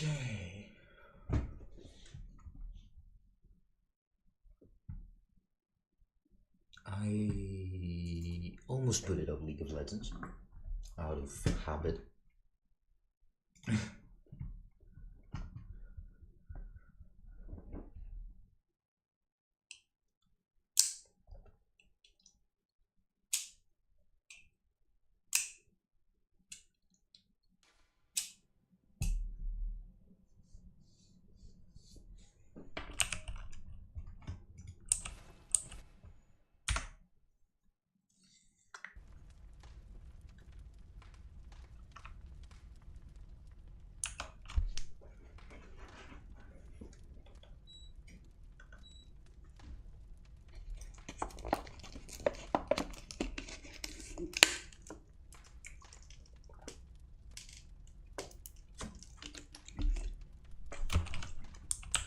Okay. I almost put it up League of Legends out of habit.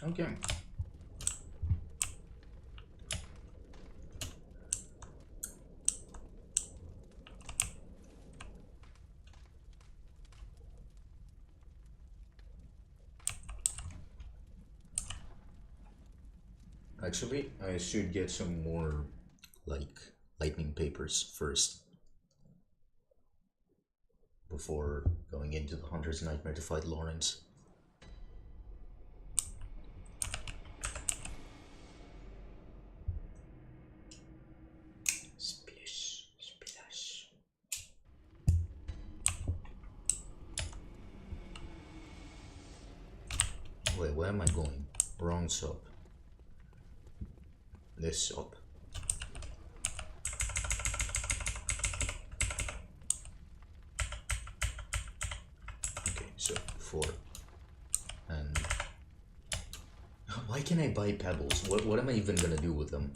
Okay. Actually, I should get some more, like, lightning papers first. Before going into the Hunter's Nightmare to fight Lawrence. Splish, splash. Wait, where am I going? Wrong sub. This sub. Okay, so 4. And why can I buy pebbles? What am I even gonna do with them?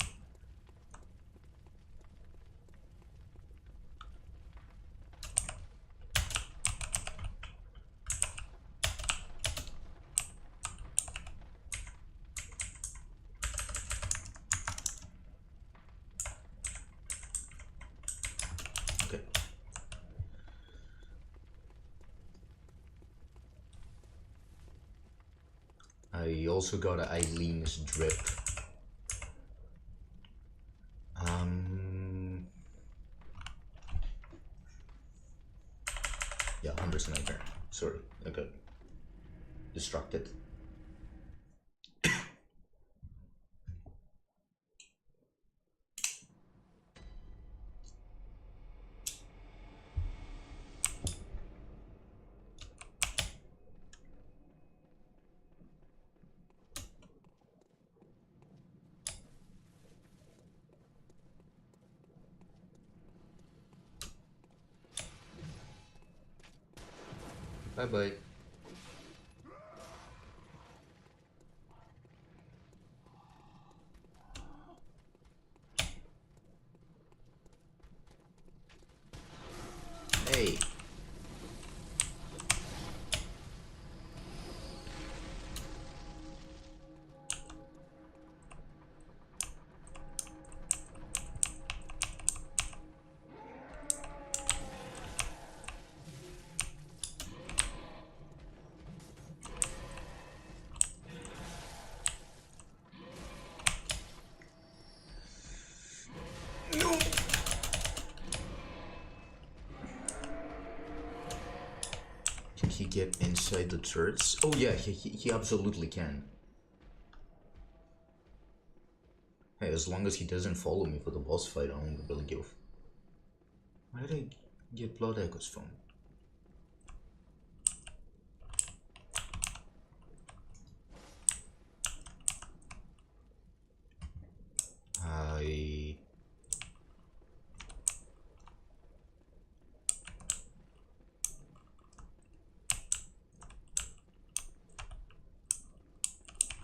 Okay. I also got a Eileen's drip. Yeah, Hunter's Nightmare. Sorry, I got distracted. Bye-bye. Hey. No. Can he get inside the turrets? Oh yeah, he absolutely can. Hey, as long as he doesn't follow me for the boss fight, I don't really give. Where did I get blood echoes from?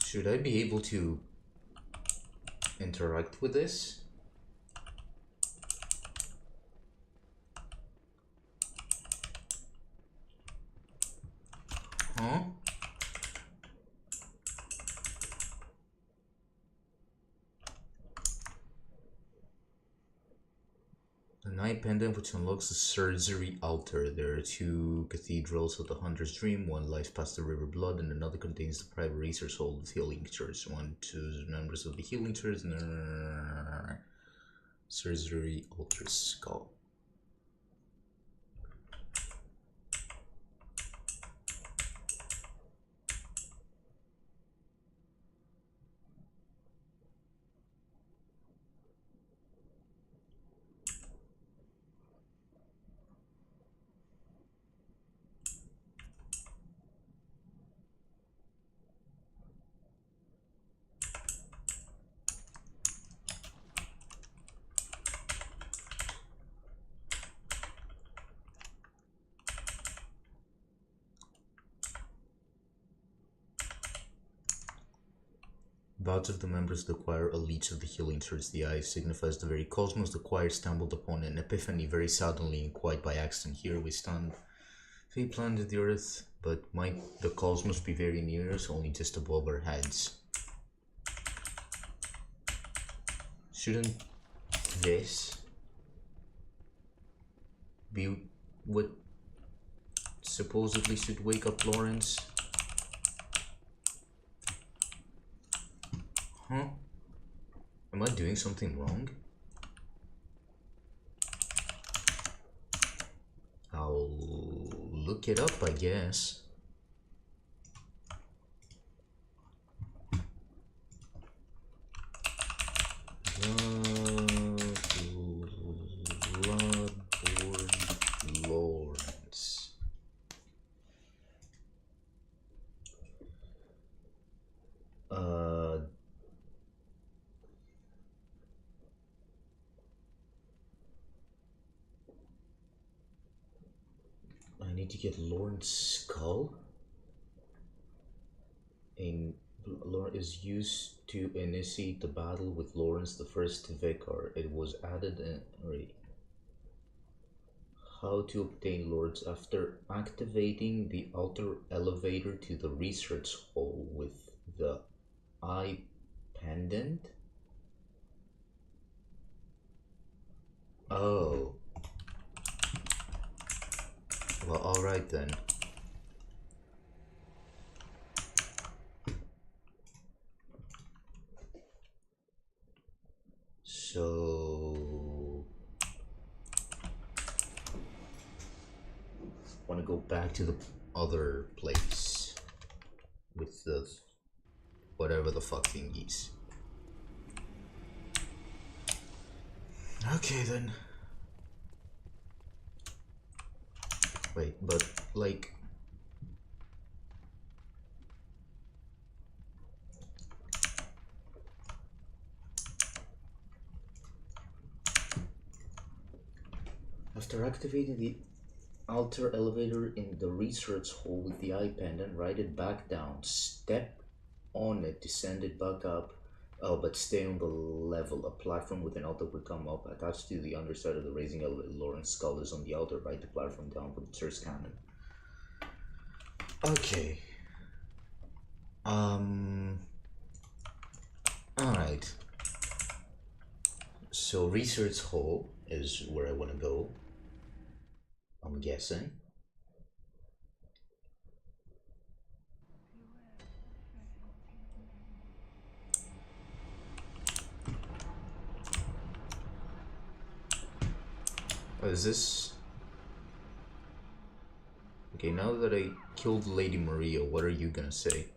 Should I be able to interact with this? Huh? An eye pendant which unlocks the surgery altar. There are two cathedrals of the Hunter's Dream. One lies past the River Blood, and another contains the private research hall of the Healing Church. One chooses members of the Healing Church. Surgery altar skull. Vows of the members of the choir are leech of the healing church. The eye signifies the very cosmos. The choir stumbled upon an epiphany very suddenly and quite by accident. Here we stand. They planted the earth, but might the cosmos be very near us, only just above our heads? Shouldn't this be what supposedly should wake up Lawrence? Huh? Am I doing something wrong? I'll look it up, I guess. Bloodborne Lawrence. I need to get Lawrence skull. Lawrence is used to initiate the battle with Lawrence the First Vicar. It was added in. Wait. How to obtain Lords after activating the altar elevator to the research hall with the eye pendant. Oh. Well, alright then. So want to go back to the other place with the whatever the fuck thingies. Okay then. Wait, but like after activating the altar elevator in the research hall with the eye pendant, ride it back down, step on it, descend it back up, but stay on the level. A platform with an altar will come up attached to the underside of the raising elevator. Lawrence skull is on the altar, ride the platform down for the church cannon. Okay. Alright. So research hall is where I want to go, I'm guessing. Is this... Okay, now that I killed Lady Maria, what are you gonna say?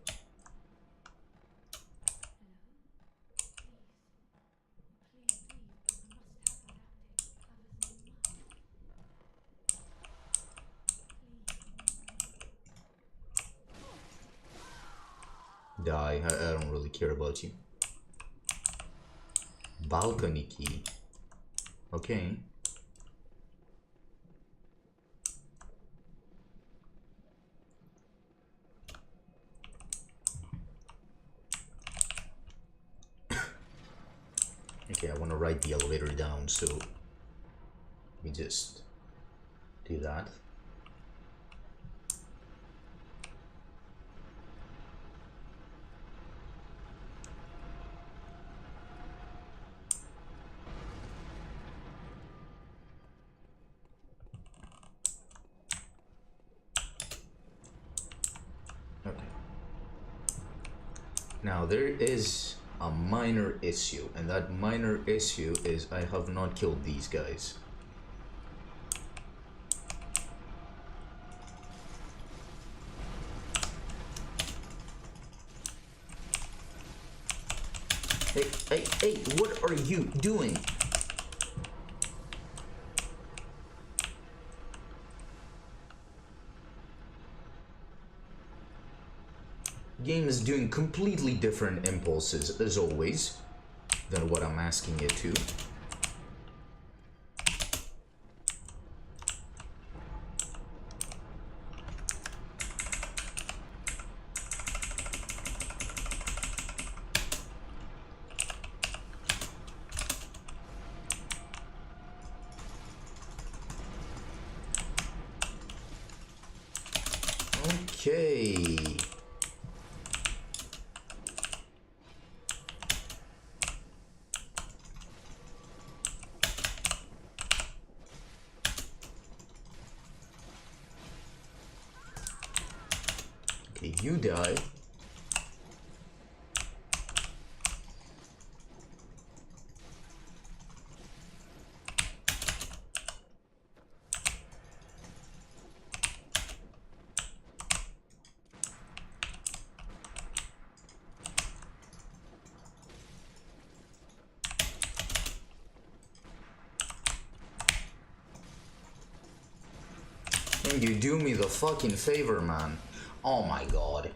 Die, I don't really care about you. Balcony key. Okay. Okay, I want to ride the elevator down, so let me just do that. Now there is a minor issue, and that minor issue is I have not killed these guys. Hey, what are you doing? Game is doing completely different impulses, as always, than what I'm asking it to. Okay. Okay, you die. Can you do me the fucking favor, man? Oh my god.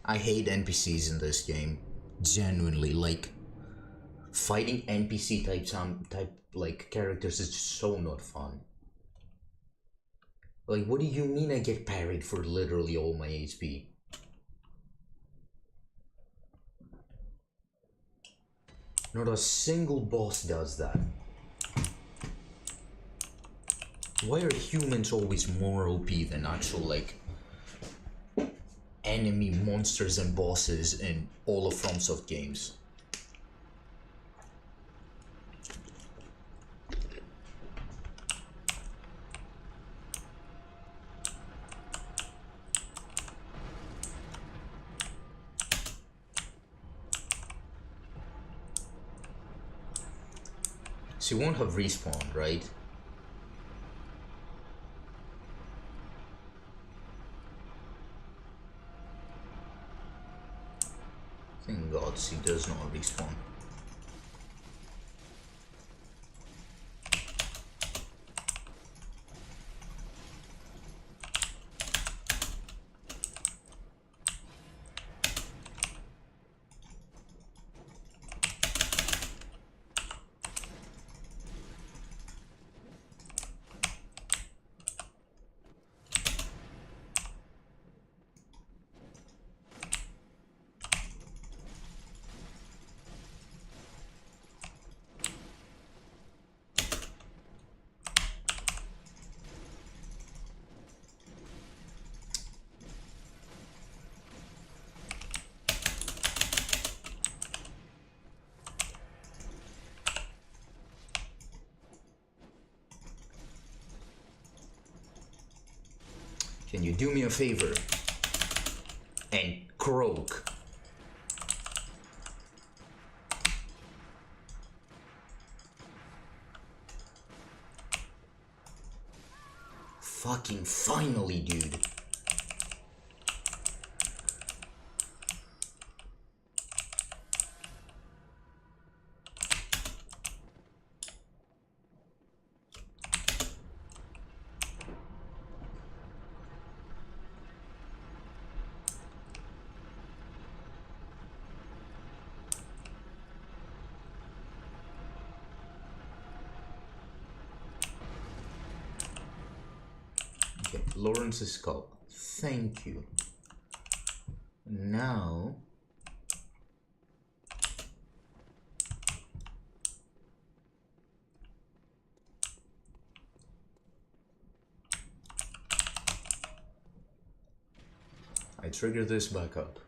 I hate NPCs in this game. Genuinely, like, fighting NPC type like characters is just so not fun. Like, what do you mean I get parried for literally all my HP? Not a single boss does that. Why are humans always more OP than actual, like, enemy monsters and bosses in all of FromSoft games? She won't have respawned, right? Thank God she does not respawn. Can you do me a favor and croak? Fucking finally, dude. Lawrence's skull. Thank you. Now I trigger this back up.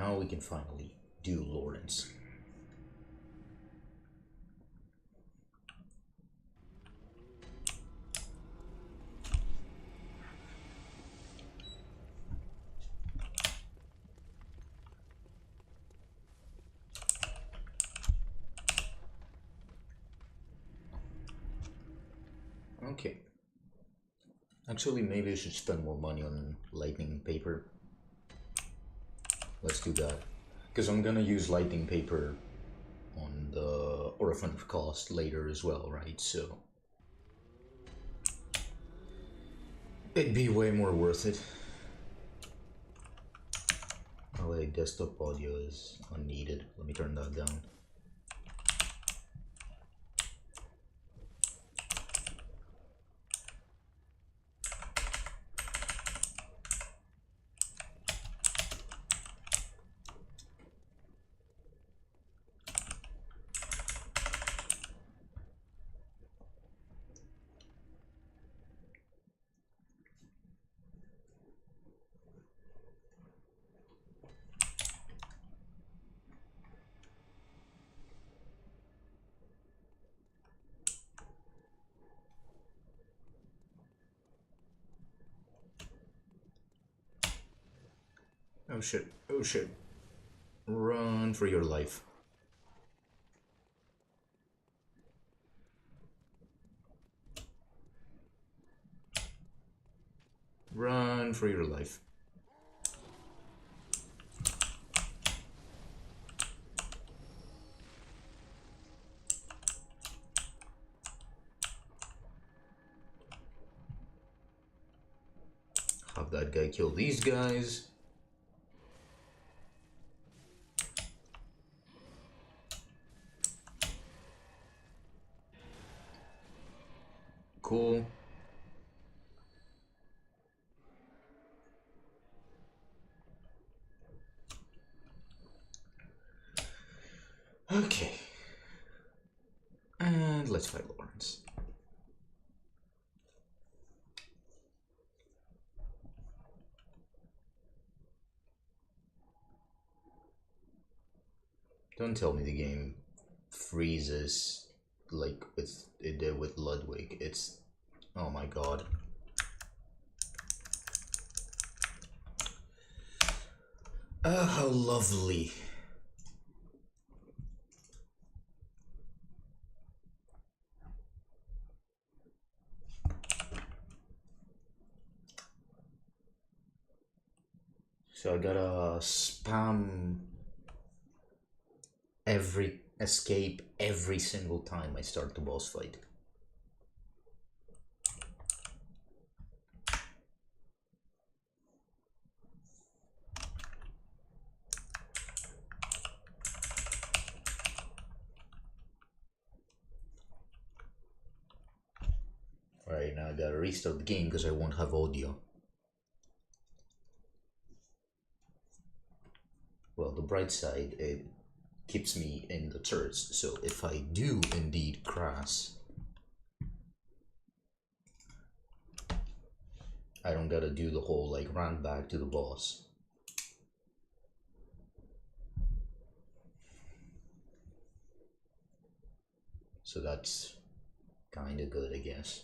now we can finally do Lawrence. Okay. Actually, maybe I should spend more money on lightning paper. Let's do that. Because I'm gonna use lightning paper on the Orphan of Cost later as well, right? So it'd be way more worth it. Oh wait, desktop audio is unneeded. Let me turn that down. Oh shit, oh shit. Run for your life. Run for your life. Have that guy kill these guys. Cool. Okay. And let's fight Lawrence. Don't tell me the game freezes like it did with Ludwig. It's... oh my god. Oh, how lovely. So I gotta spam every escape every single time I start the boss fight. Alright, now I gotta restart the game because I won't have audio. Well, the bright side, it keeps me in the turrets, so if I do indeed crash, I don't gotta do the whole like run back to the boss. So that's kinda good, I guess.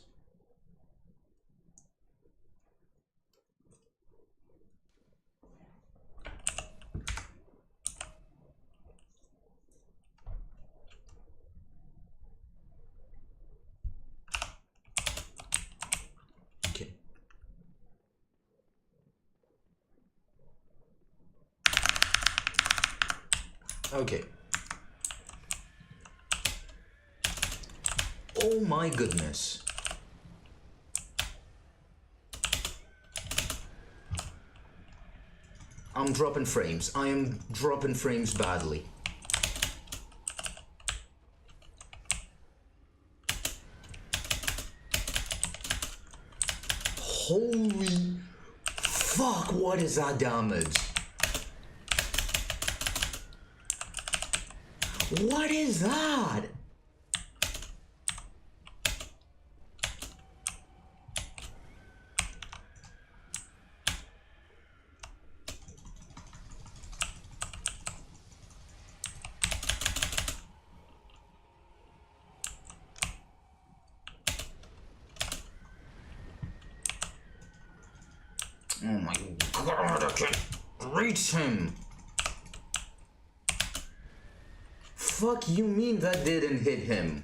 Okay. Okay. Oh my goodness. I'm dropping frames. I am dropping frames badly. Holy fuck, what is that damage? What is that? reach him! Fuck you mean that didn't hit him?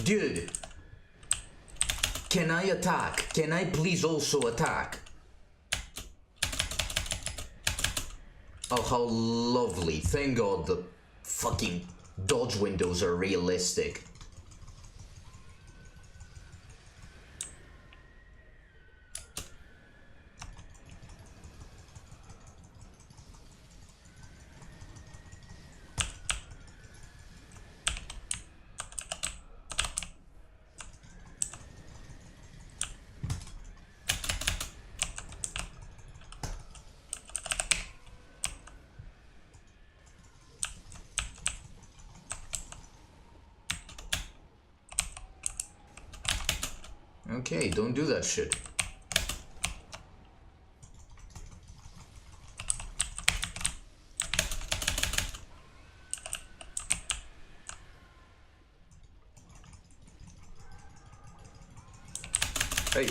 Dude. Can I attack? Can I please also attack? Oh, how lovely. Thank God the fucking dodge windows are realistic. Okay, don't do that shit. Hey.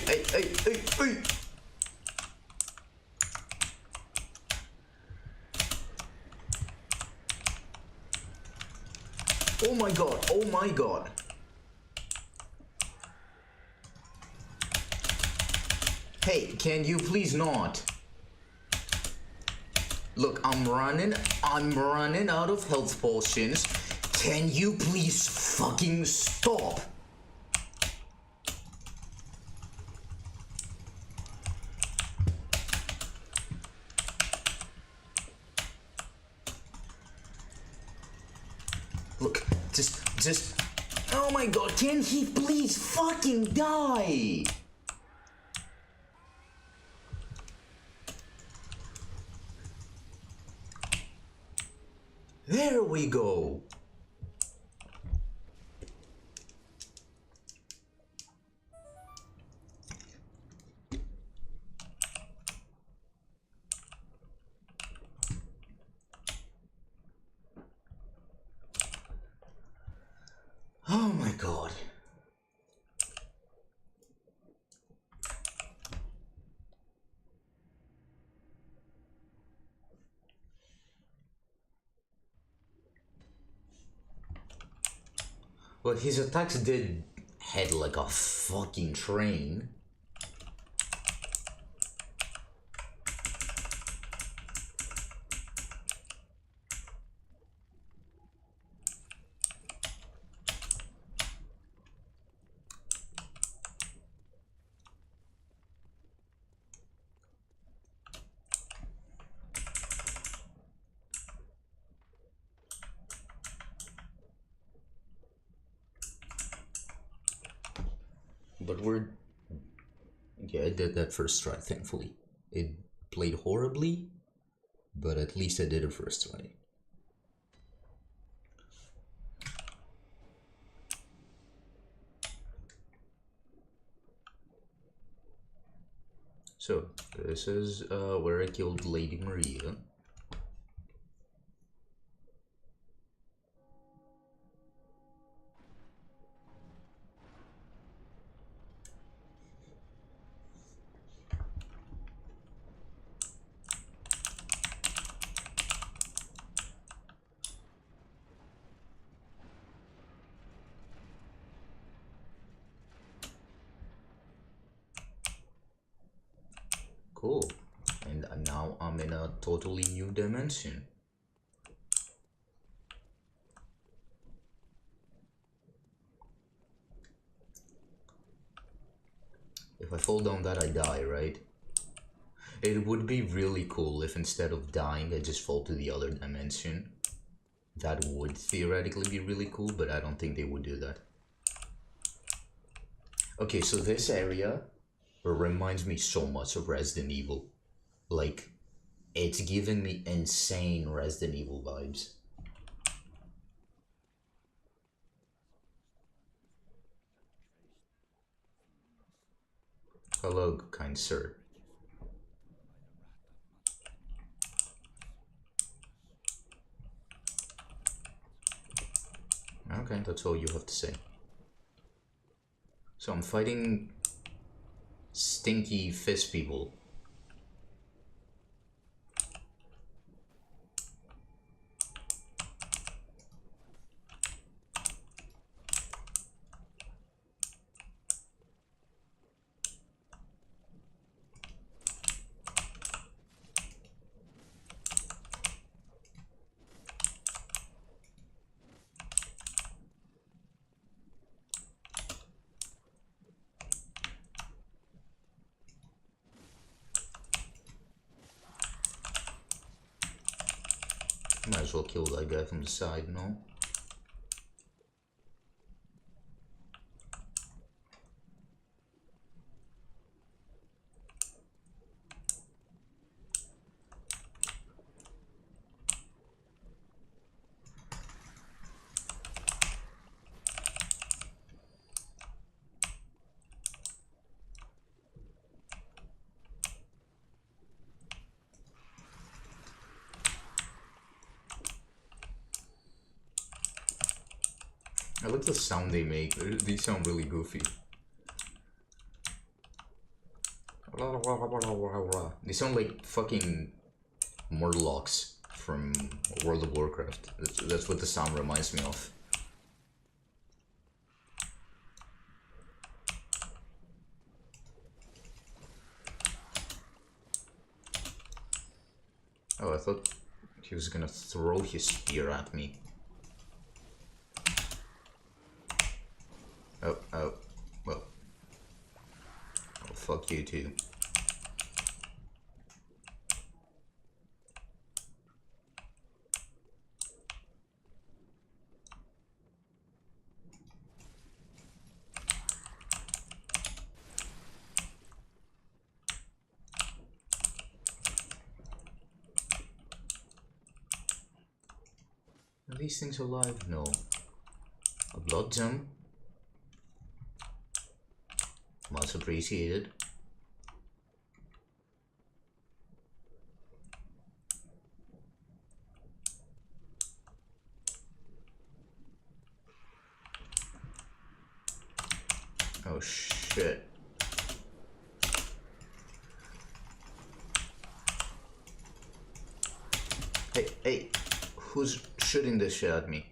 Oh my god. Hey, can you please not? Look, I'm running out of health potions. Can you please fucking stop? Look, just, oh my god, can he please fucking die? There we go. Oh my god. But his attacks did head like a fucking train. But yeah, I did that first try, thankfully. It played horribly, but at least I did it first try. So, this is where I killed Lady Maria. Cool. And now I'm in a totally new dimension. If I fall down that, I die, right? It would be really cool if instead of dying, I just fall to the other dimension. That would theoretically be really cool, but I don't think they would do that. Okay, so this area reminds me so much of Resident Evil. Like, it's giving me insane Resident Evil vibes. Hello, kind sir. Okay, that's all you have to say. So I'm fighting stinky fist people. Might as well kill that guy from the side, no? I like the sound they make. They sound really goofy. They sound like fucking Murlocs from World of Warcraft. That's what the sound reminds me of. Oh, I thought he was gonna throw his spear at me. Oh, well. Oh, fuck you too. Are these things alive? No. A blood gem? Much appreciated. Oh shit. Hey, who's shooting this shit at me?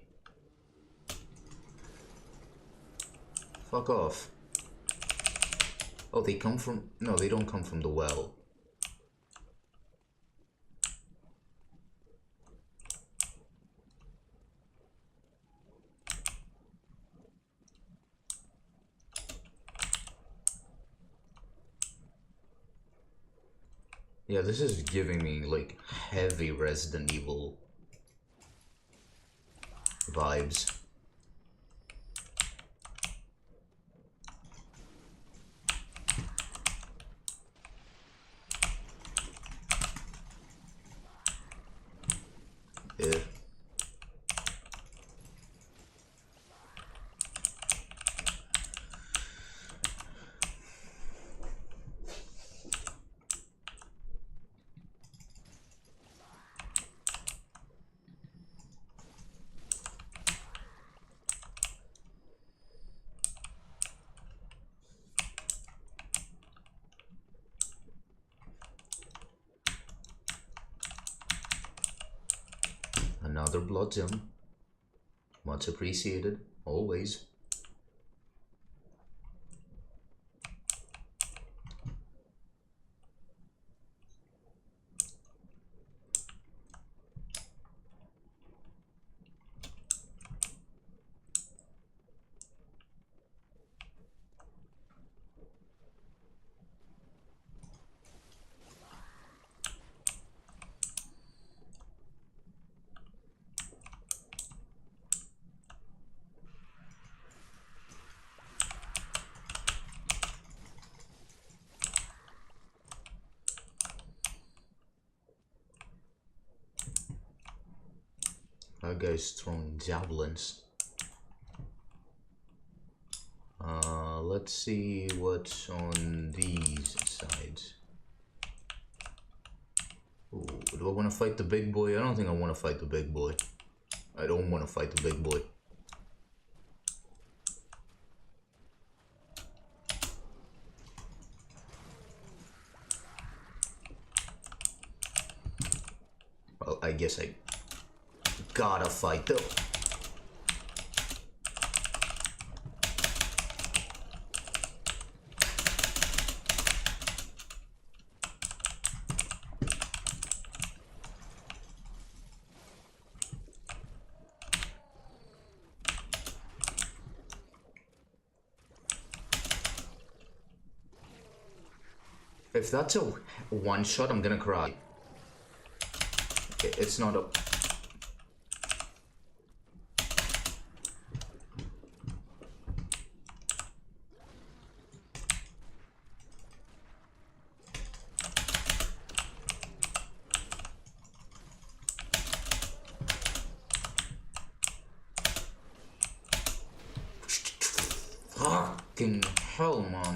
Fuck off. Oh, they come from... No, they don't come from the well. Yeah, this is giving me, like, heavy Resident Evil vibes. Yeah. Another blood gem. Much appreciated, always. That guy's throwing javelins. let's see what's on these sides. Ooh, do I want to fight the big boy? I don't think I want to fight the big boy. I don't want to fight the big boy. Well, I guess I gotta fight though. If that's a one shot, I'm gonna cry. It's not a... Fucking hell, man.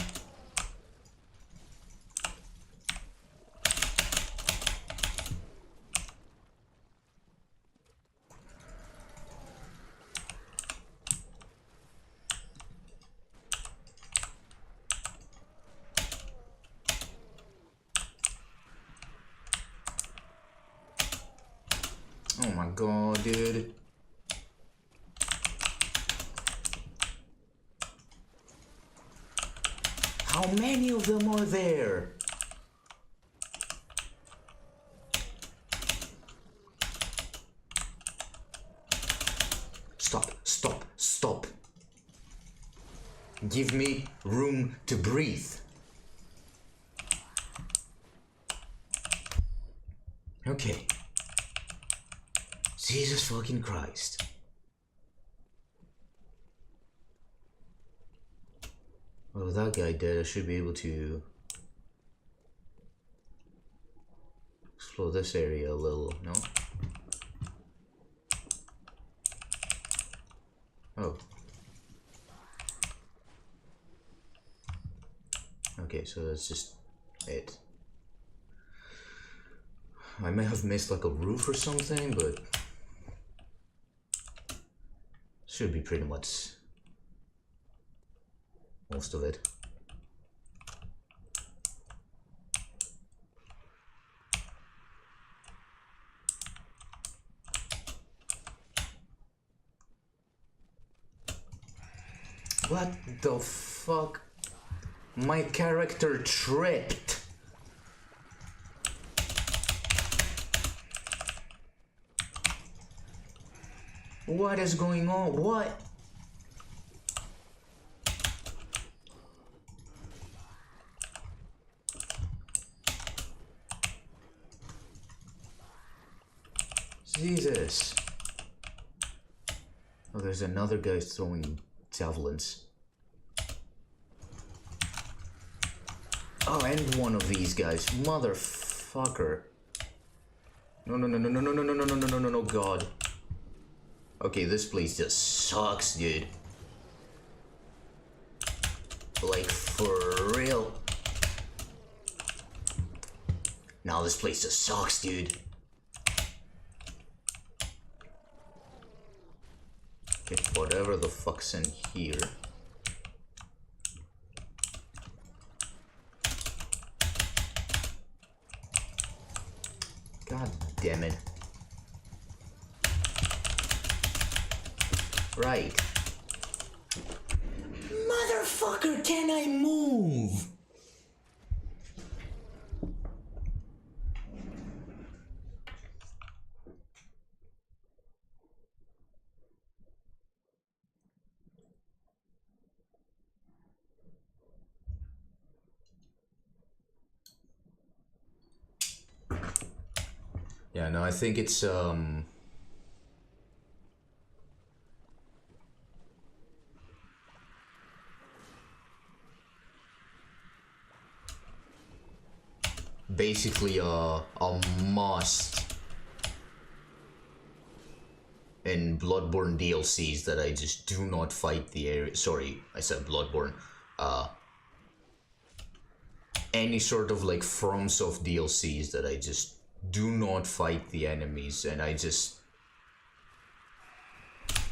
Oh my god, dude. How many of them are there? Stop, stop, stop. Give me room to breathe. Okay. Jesus fucking Christ. Well, with that guy dead, I should be able to explore this area a little, no? Oh. Okay, so that's just it. I may have missed like a roof or something, but should be pretty much most of it. What the fuck? My character tripped. What is going on? What? Jesus. Oh, there's another guy throwing javelins. Oh, and one of these guys. Motherfucker. No, no, no, no, no, no, no, no, no, no, no, no, no, no, God. Okay, this place just sucks, dude. Like, for real. Now this place just sucks, dude. Okay, whatever the fuck's in here. God damn it. Right. Motherfucker, can I move? Yeah, no, I think it's basically a must in Bloodborne DLCs that I just do not fight the area. Sorry, I said Bloodborne. any sort of like FromSoft DLCs that I just do not fight the enemies and I just...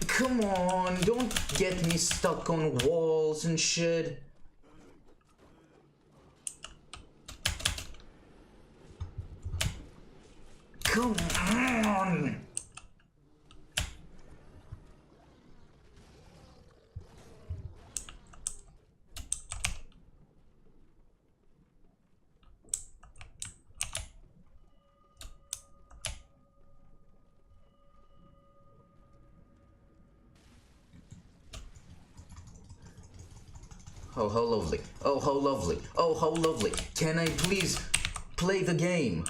Come on, don't get me stuck on walls and shit. Come on! Oh, how lovely. Oh, how lovely. Oh, how lovely. Can I please play the game?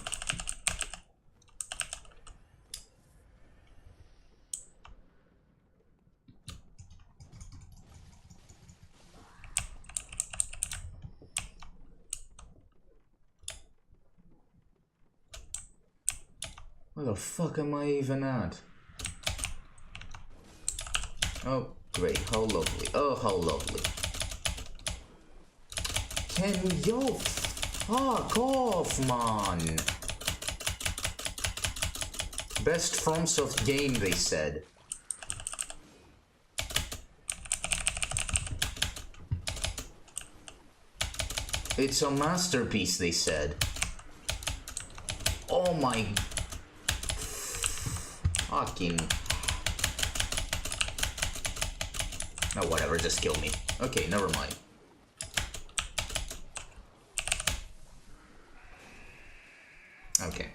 Where the fuck am I even at? Oh, great. How lovely. Oh, how lovely. Can you fuck off, man? Best FromSoft game, they said. It's a masterpiece, they said. Oh my... Fucking... Oh, whatever, just kill me. Okay, never mind. Okay.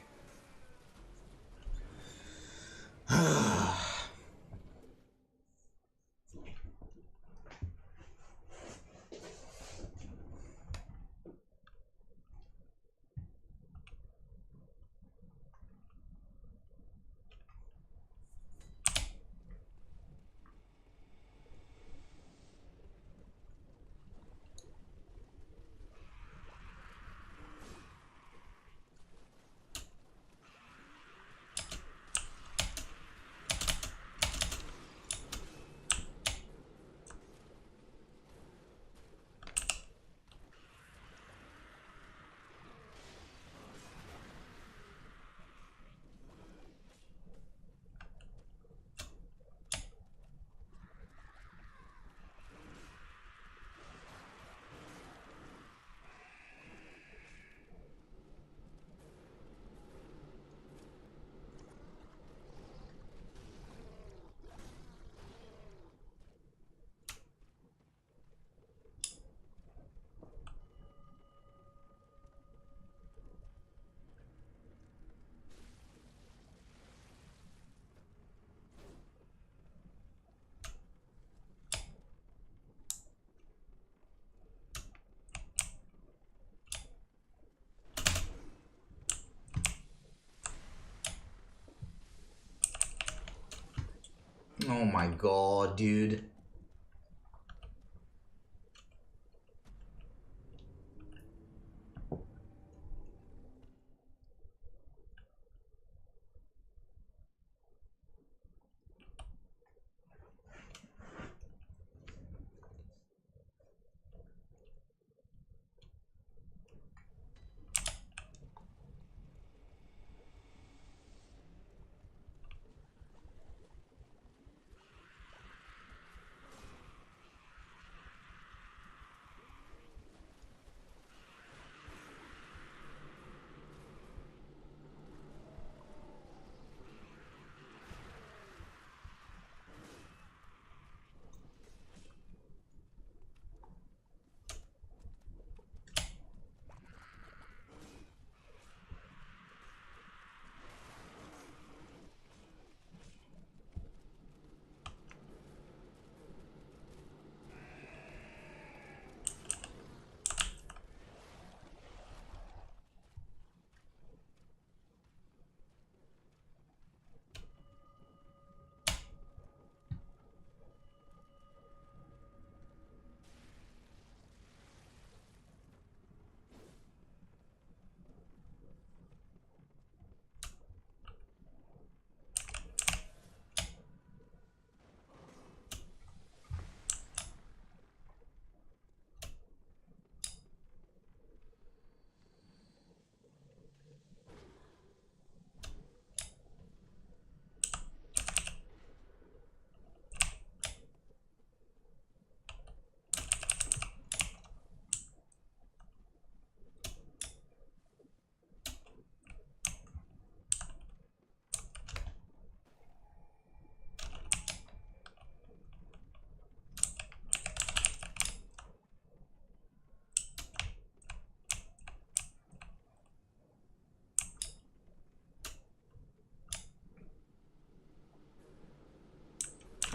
Oh my god, dude.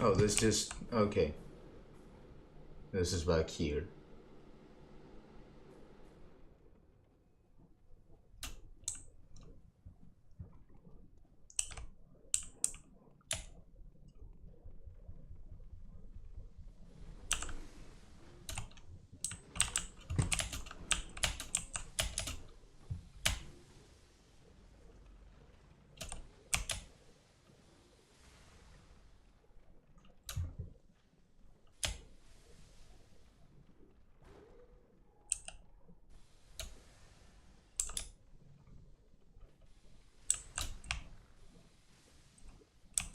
Oh, this just... okay. This is back here.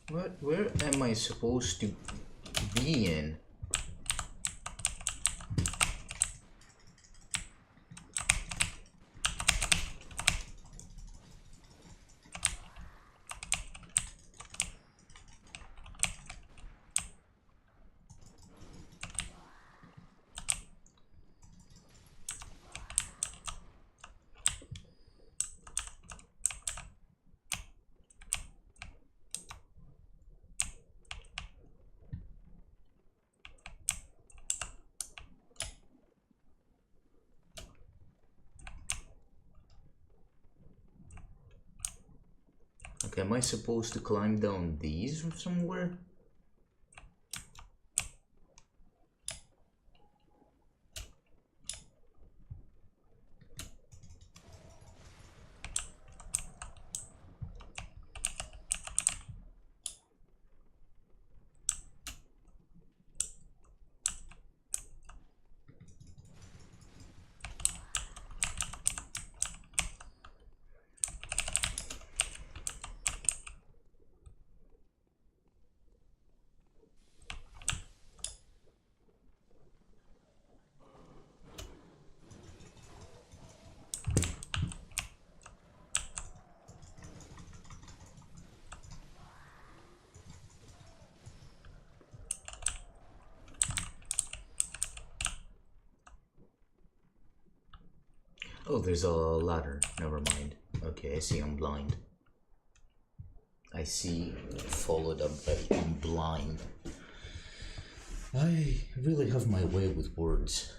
What? Where am I supposed to be in? Okay, am I supposed to climb down these from somewhere? Oh, there's a ladder. Never mind. Okay, I see I'm blind. I see, followed up by I'm blind. I really have my way with words.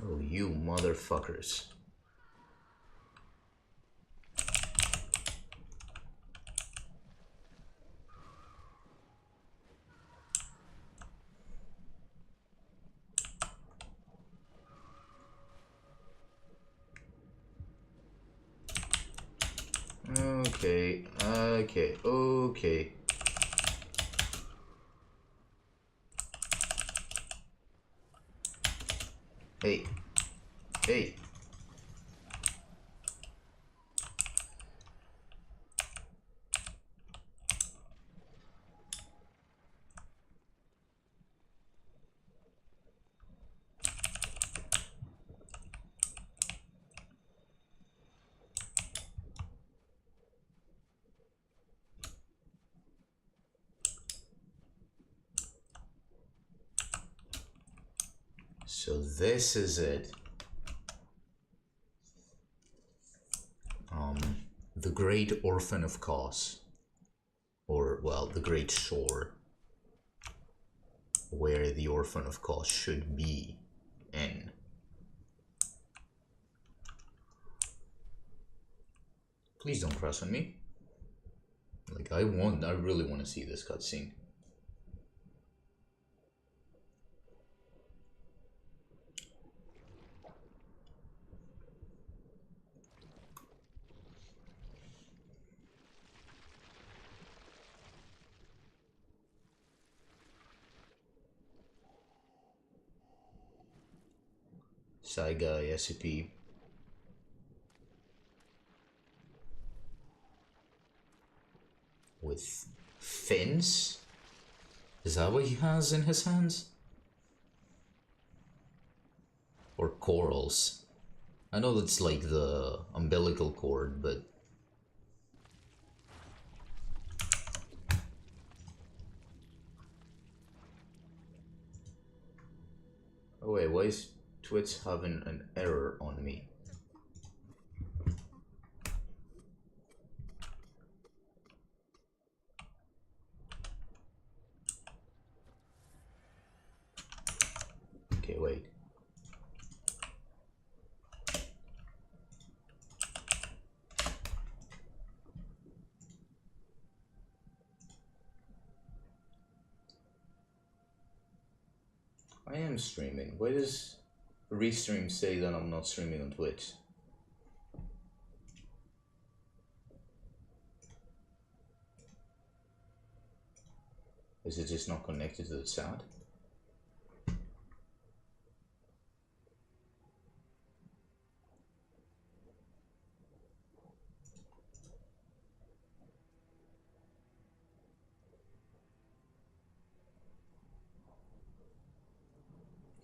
Oh, you motherfuckers. Okay. Hey. So this is it. The Great Orphan of Kos. Or, well, the Great Shore. Where the Orphan of Kos should be in. Please don't press on me. Like, I really want to see this cutscene. Saiga SCP. With fins? Is that what he has in his hands? Or corals? I know that's like the umbilical cord, but... Oh wait, why is Twitch having an error on me? Okay, wait. I am streaming. Why does Restream say that I'm not streaming on Twitch? Is it just not connected to the chat?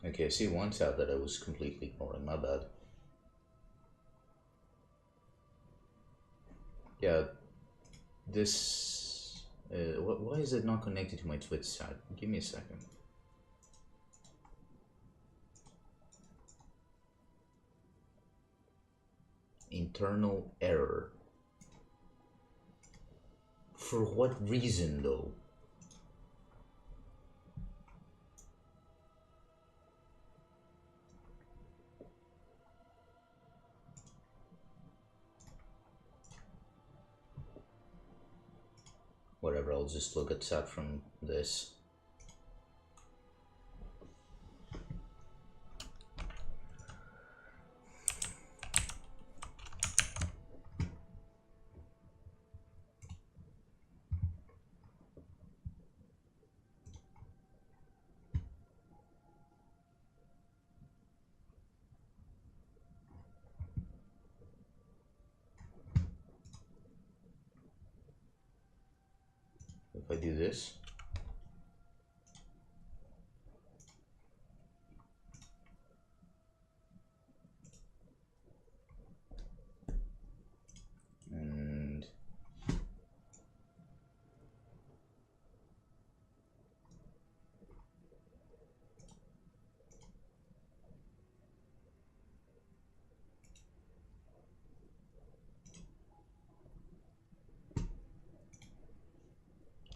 Okay, I see one tab that I was completely ignoring, my bad. Yeah, this... why is it not connected to my Twitch chat? Give me a second. Internal error. For what reason though? Whatever, I'll just look at chat from this. If I do this, and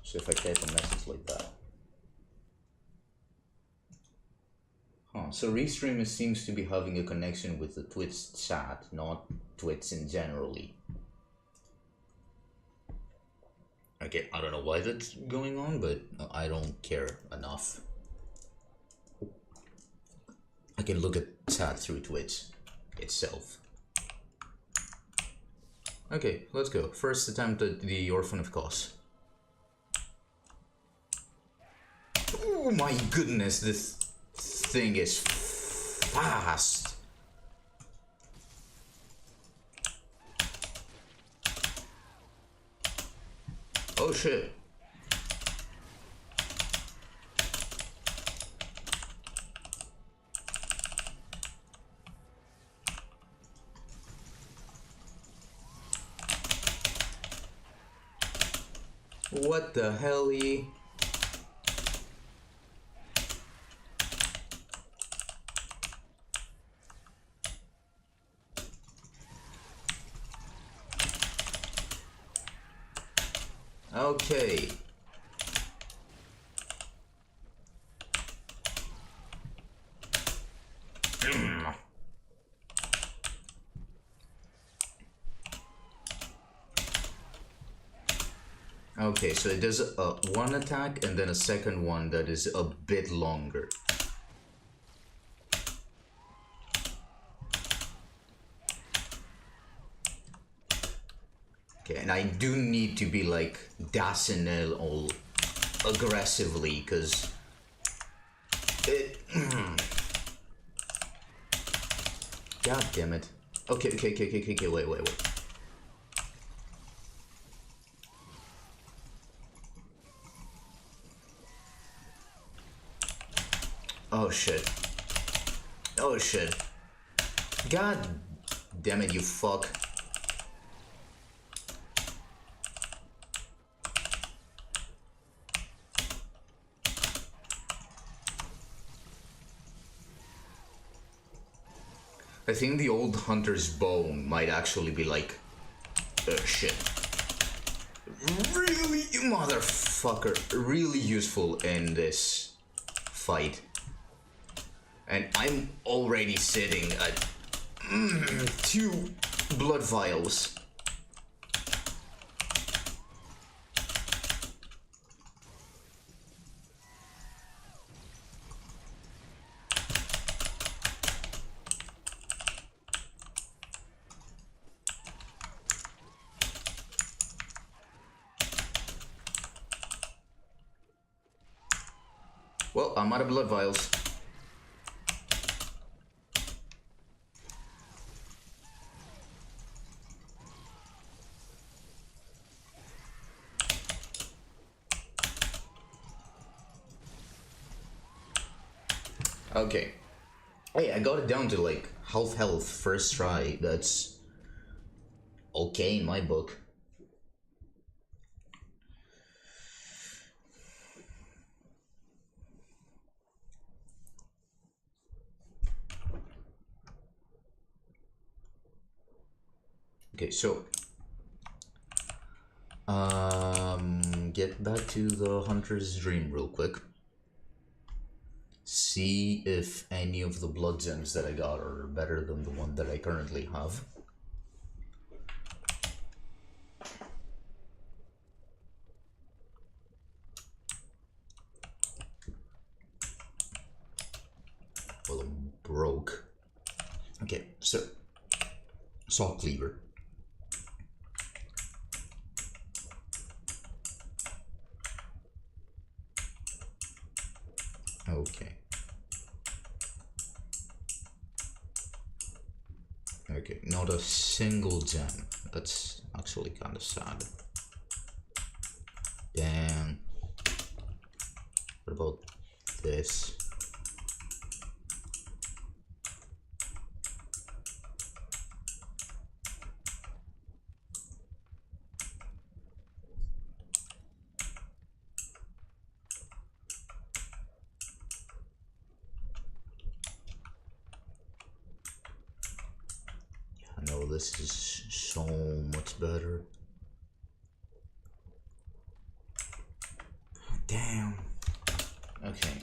so if I type a message like that. Huh, so Restream seems to be having a connection with the Twitch chat, not Twitch in generally. Okay, I don't know why that's going on, but I don't care enough. I can look at chat through Twitch itself. Okay, let's go. First attempt at the Orphan of Kos. Oh my goodness, this thing is fast. Oh shit. What the hell-y? Okay. Okay, so it does one attack and then a second one that is a bit longer. Okay, and I do need to be like dashing it all aggressively because it. God damn it. Okay, wait. Oh shit. Oh shit. God damn it, you fuck. I think the old hunter's bone might actually be like, shit. Really, you motherfucker, really useful in this fight. And I'm already sitting at 2 blood vials. Well, I'm out of blood vials. Okay. Hey, I got it down to like half health first try. That's okay in my book. Okay, so get back to the hunter's dream real quick. See if any of the blood gems that I got are better than the one that I currently have. Well, I'm broke. Okay, so saw cleaver. Okay. Okay, not a single gem. That's actually kind of sad. Damn. What about this? I know this is so much better. Damn. Okay.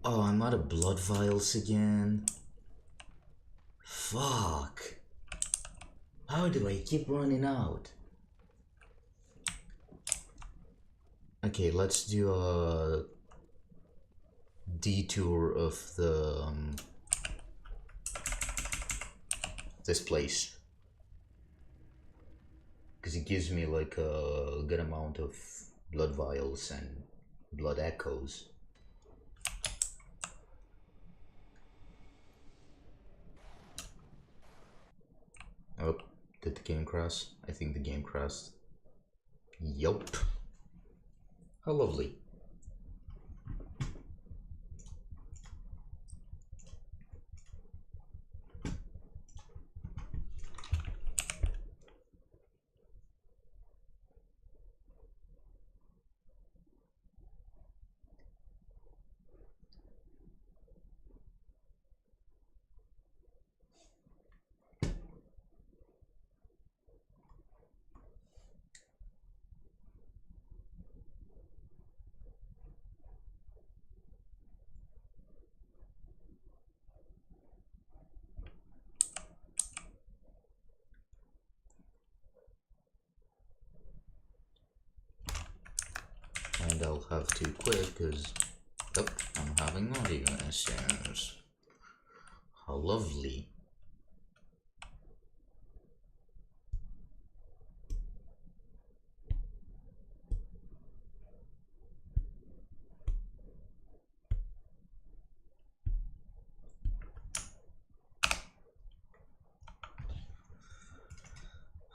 I'm out of blood vials again. Fuck. How do I keep running out? Okay, let's do a detour of the this place, because it gives me like a good amount of blood vials and blood echoes. Oh, did the game crash? I think the game crashed. Yup. How lovely. And I'll have to quit because I'm having audio issues. How lovely.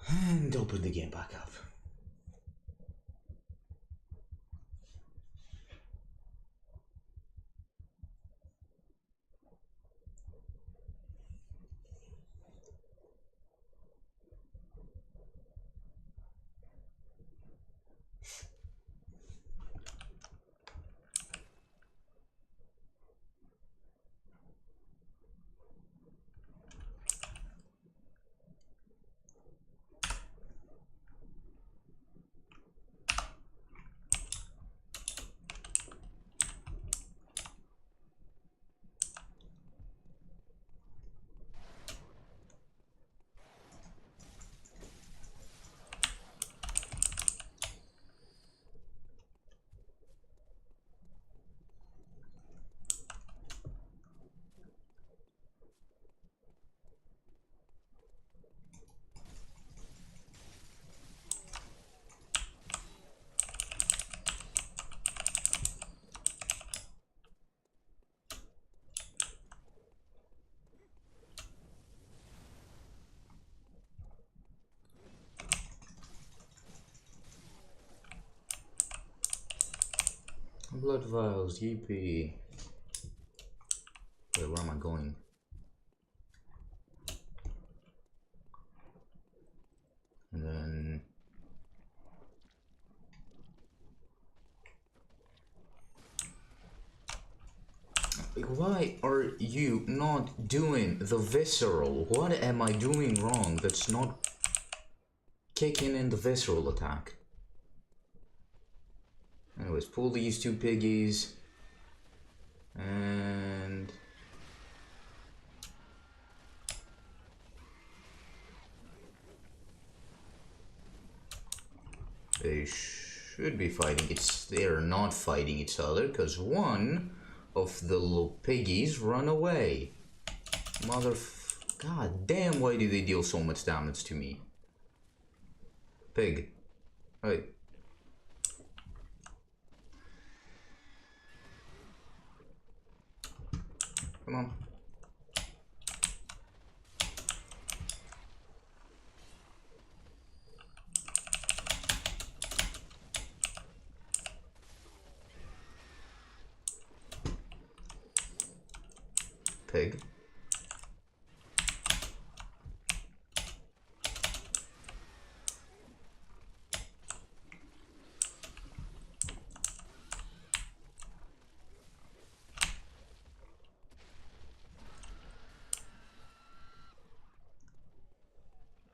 And open the game back up. blood vials, yippee. Wait, where am I going? And then... Why are you not doing the visceral? What am I doing wrong that's not kicking in the visceral attack? Anyways, pull these two piggies. And... they should be fighting. They're not fighting each other because one of the little piggies run away. God damn, why do they deal so much damage to me? Pig. Wait. Come on. Pig.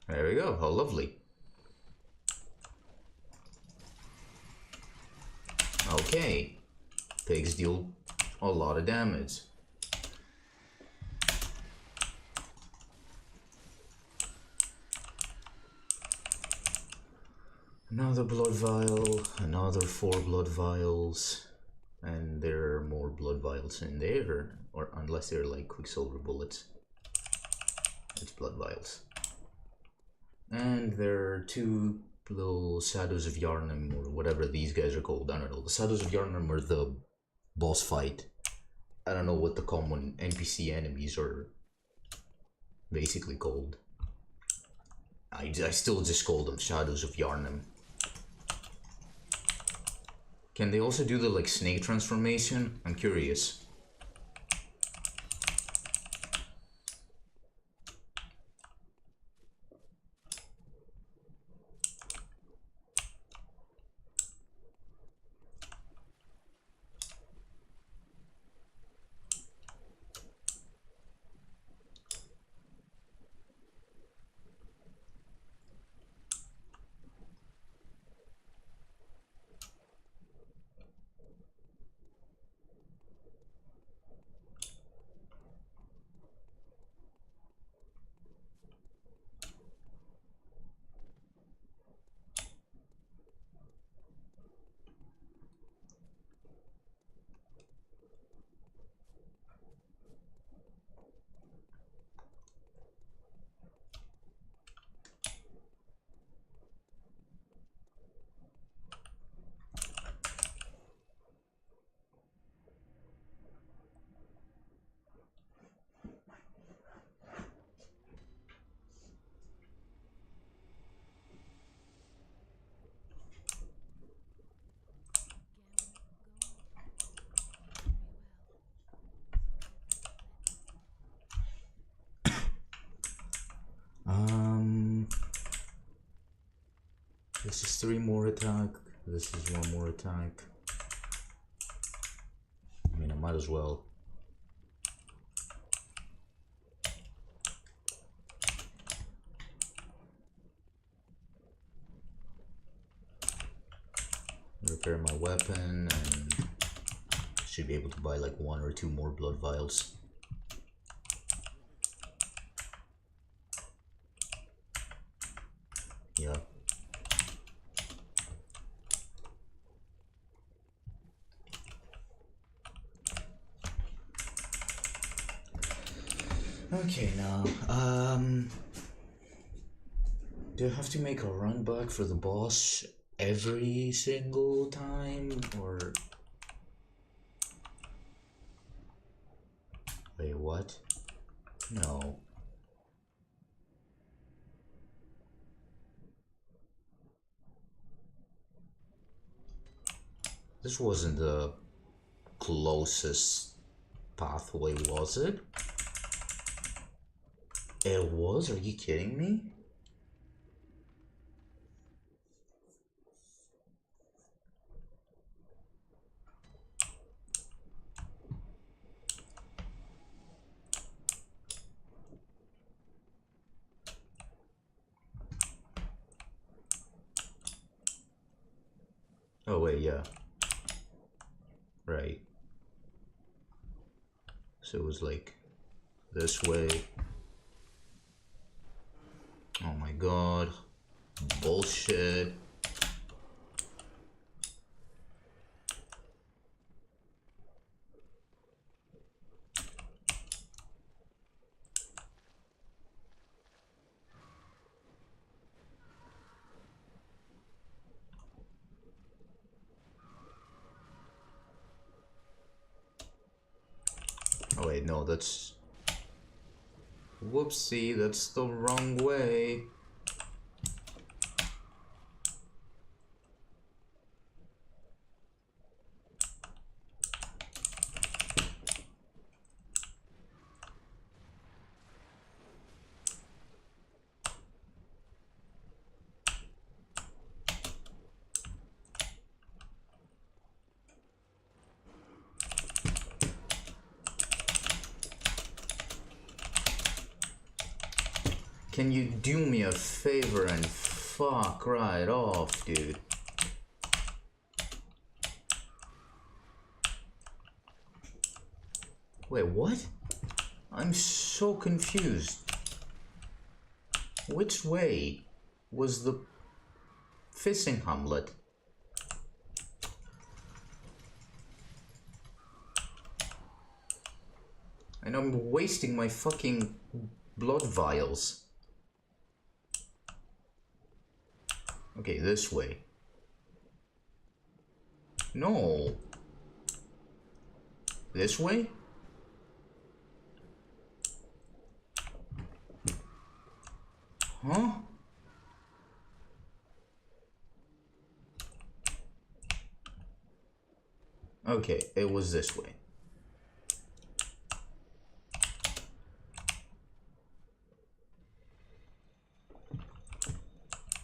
There we go, how lovely. Okay, pigs deal a lot of damage. Another blood vial, another 4 blood vials, and there are more blood vials in there, or unless they're like quicksilver bullets. It's blood vials. And there are 2 little Shadows of Yharnam, or whatever these guys are called. I don't know. The Shadows of Yharnam are the boss fight. I don't know what the common NPC enemies are basically called. I still just call them Shadows of Yharnam. Can they also do the like snake transformation? I'm curious. This is 3 more attack. This is 1 more attack. I mean, I might as well. Repair my weapon and should be able to buy like 1 or 2 more blood vials. Yeah. Okay, now, do I have to make a run back for the boss every single time, or... Wait, what? No. This wasn't the closest pathway, was it? It was? Are you kidding me? Oh wait, yeah. Right. So it was like this way. Oh my god. Bullshit. Oh wait, no, that's... Whoopsie, that's the wrong way. Can you do me a favor and fuck right off, dude? Wait, what? I'm so confused. Which way was the fishing hamlet? And I'm wasting my fucking blood vials. Okay, this way. No. This way? Huh? Okay, it was this way.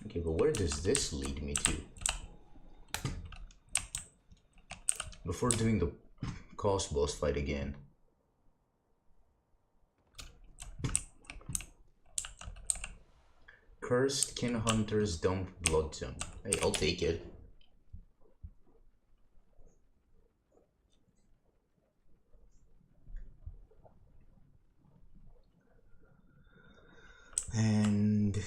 Okay, but where does this lead me to? Before doing the cost boss fight again. Cursed Kin Hunter's Dump Blood Zone. Hey, I'll take it. And...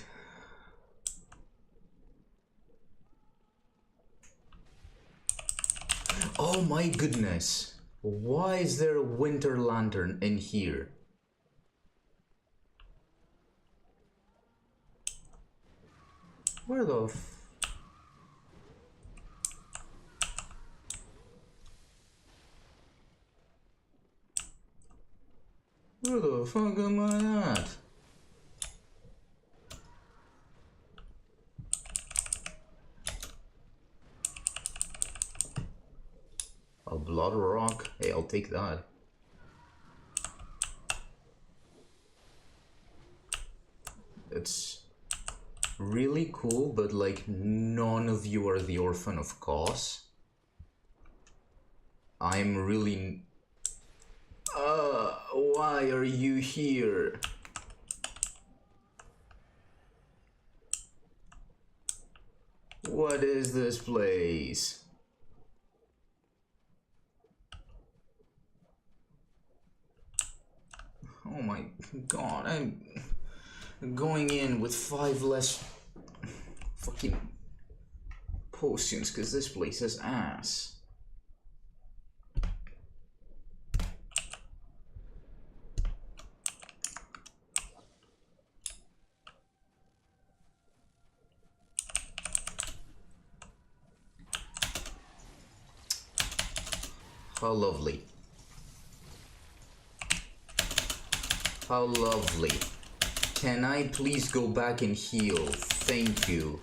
oh my goodness! Why is there a winter lantern in here? Where the where the fuck am I at? A blood rock? Hey, I'll take that. It's really cool, but like none of you are the Orphan of Cos. I'm really... why are you here? What is this place? Oh my god, I'm going in with 5 less fucking potions because this place is ass. How lovely. How lovely. Can I please go back and heal? Thank you.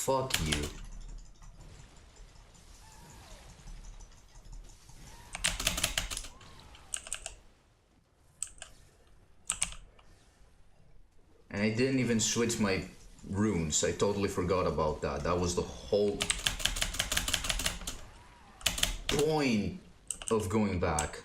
fuck you. And I didn't even switch my runes. I totally forgot about that. That was the whole point of going back.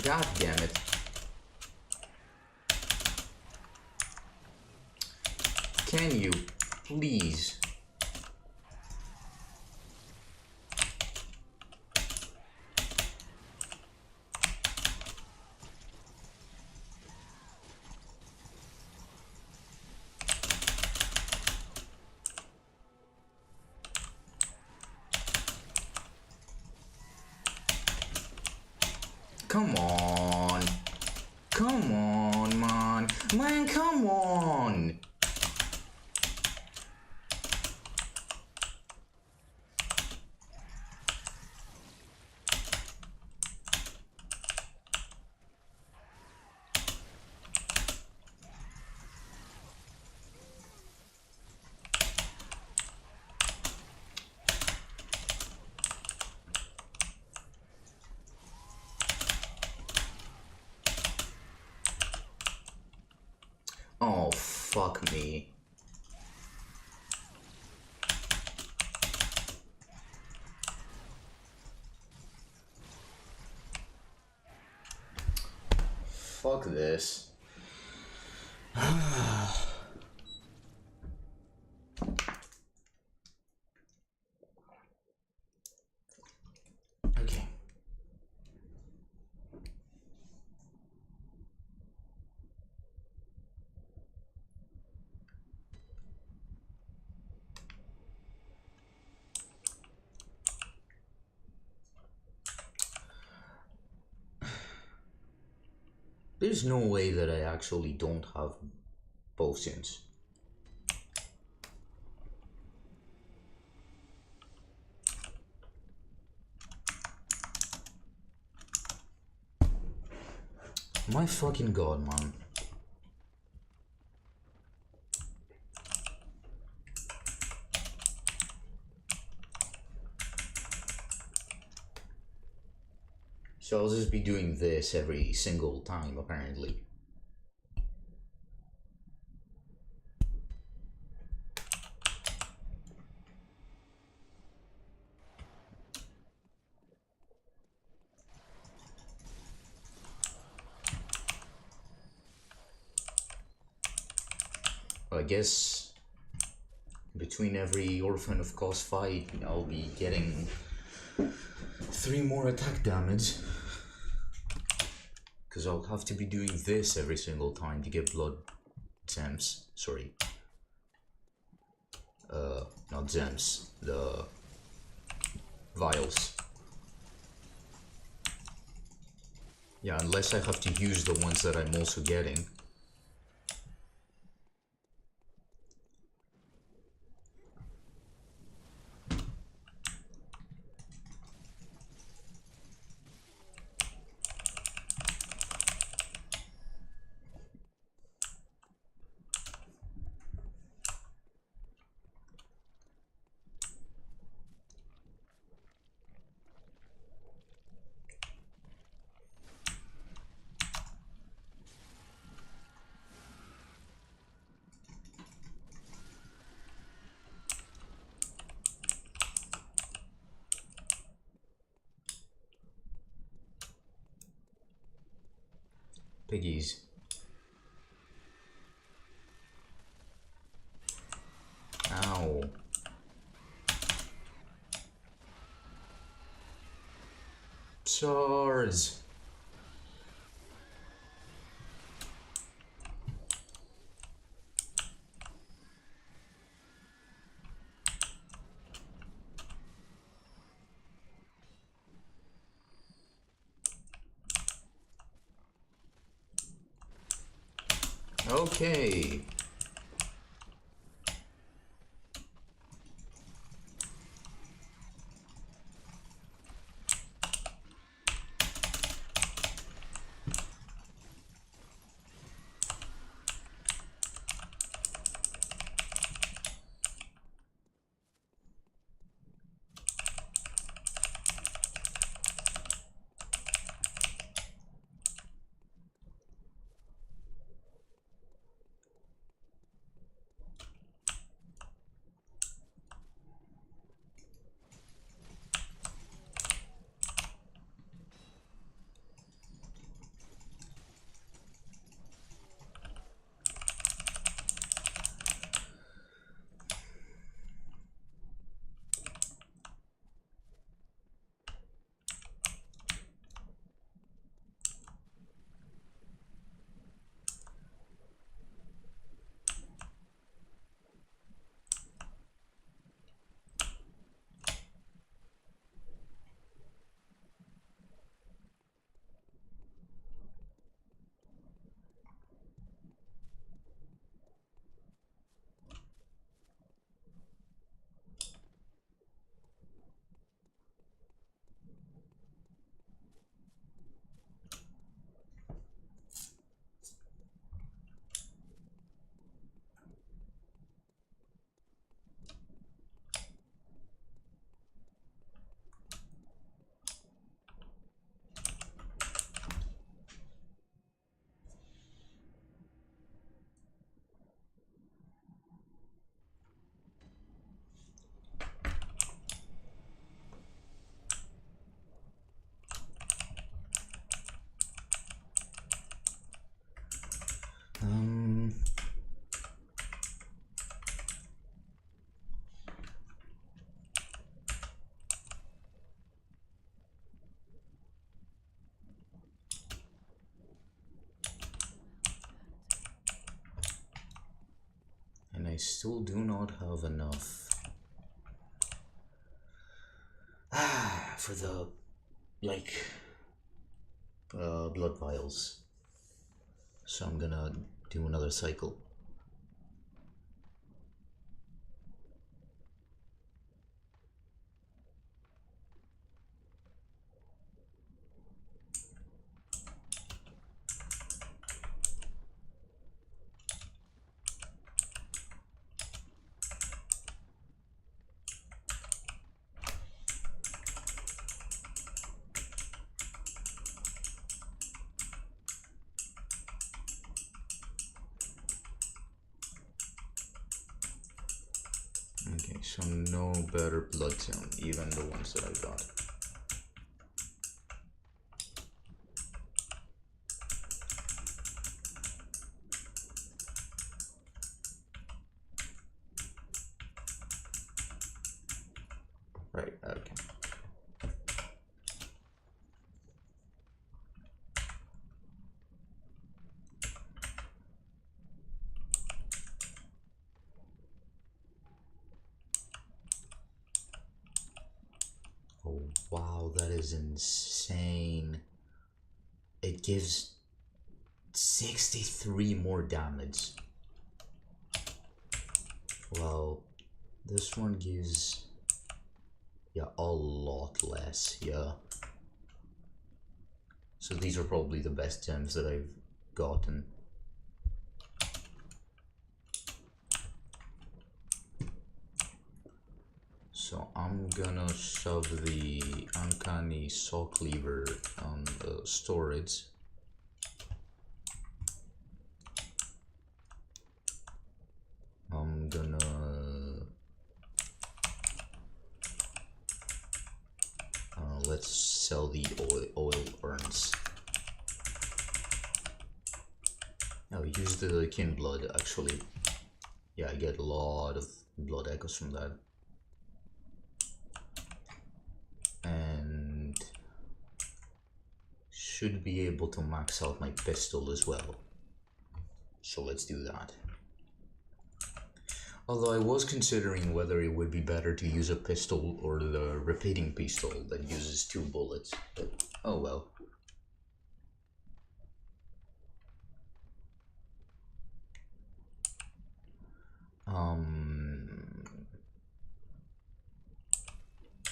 God damn it. Can you please? Come on. Come on, man. Man, come on. Oh, fuck me. Fuck this. Okay. There's no way that I actually don't have potions. My fucking god, man. So I'll just be doing this every single time, apparently. Well, I guess between every Orphan of Cos fight, I'll be getting 3 more attack damage. Because I'll have to be doing this every single time to get blood gems. Sorry. Not gems. The vials. Yeah, unless I have to use the ones that I'm also getting. Piggies. Ow. Swords. Okay. And I still do not have enough for the blood vials. So I'm gonna do another cycle. Okay, so no better blood tone, even the ones that I got. Right, okay. Oh, wow, that is insane. It gives 63 more damage. Well, this one gives, yeah, a lot less, yeah. So these are probably the best gems that I've gotten. So I'm gonna shove the uncanny saw cleaver on the storage. I'm gonna let's sell the oil urns. Oh, use the kin blood actually. Yeah, I get a lot of blood echoes from that. And should be able to max out my pistol as well. So let's do that. Although I was considering whether it would be better to use a pistol or the repeating pistol that uses 2 bullets, but oh well.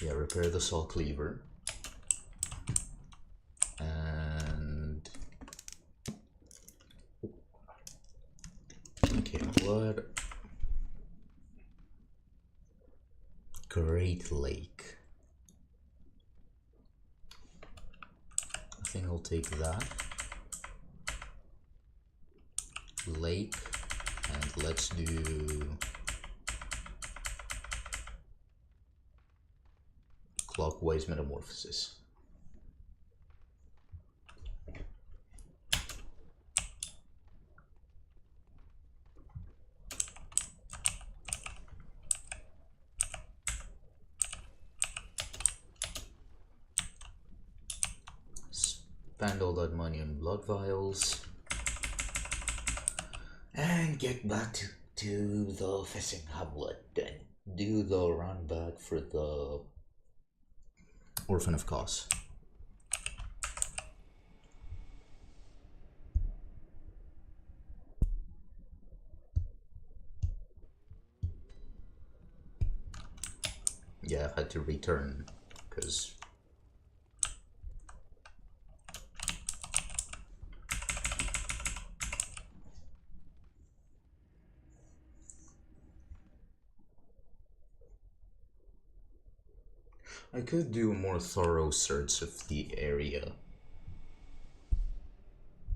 Yeah, repair the saw cleaver. And okay, blood. Great Lake. I think I'll take that. Lake, and let's do clockwise metamorphosis. Spend all that money on blood vials. And get back to the fishing hamlet and do the run back for the Orphan of Kos. Yeah, I had to return because I could do a more thorough search of the area.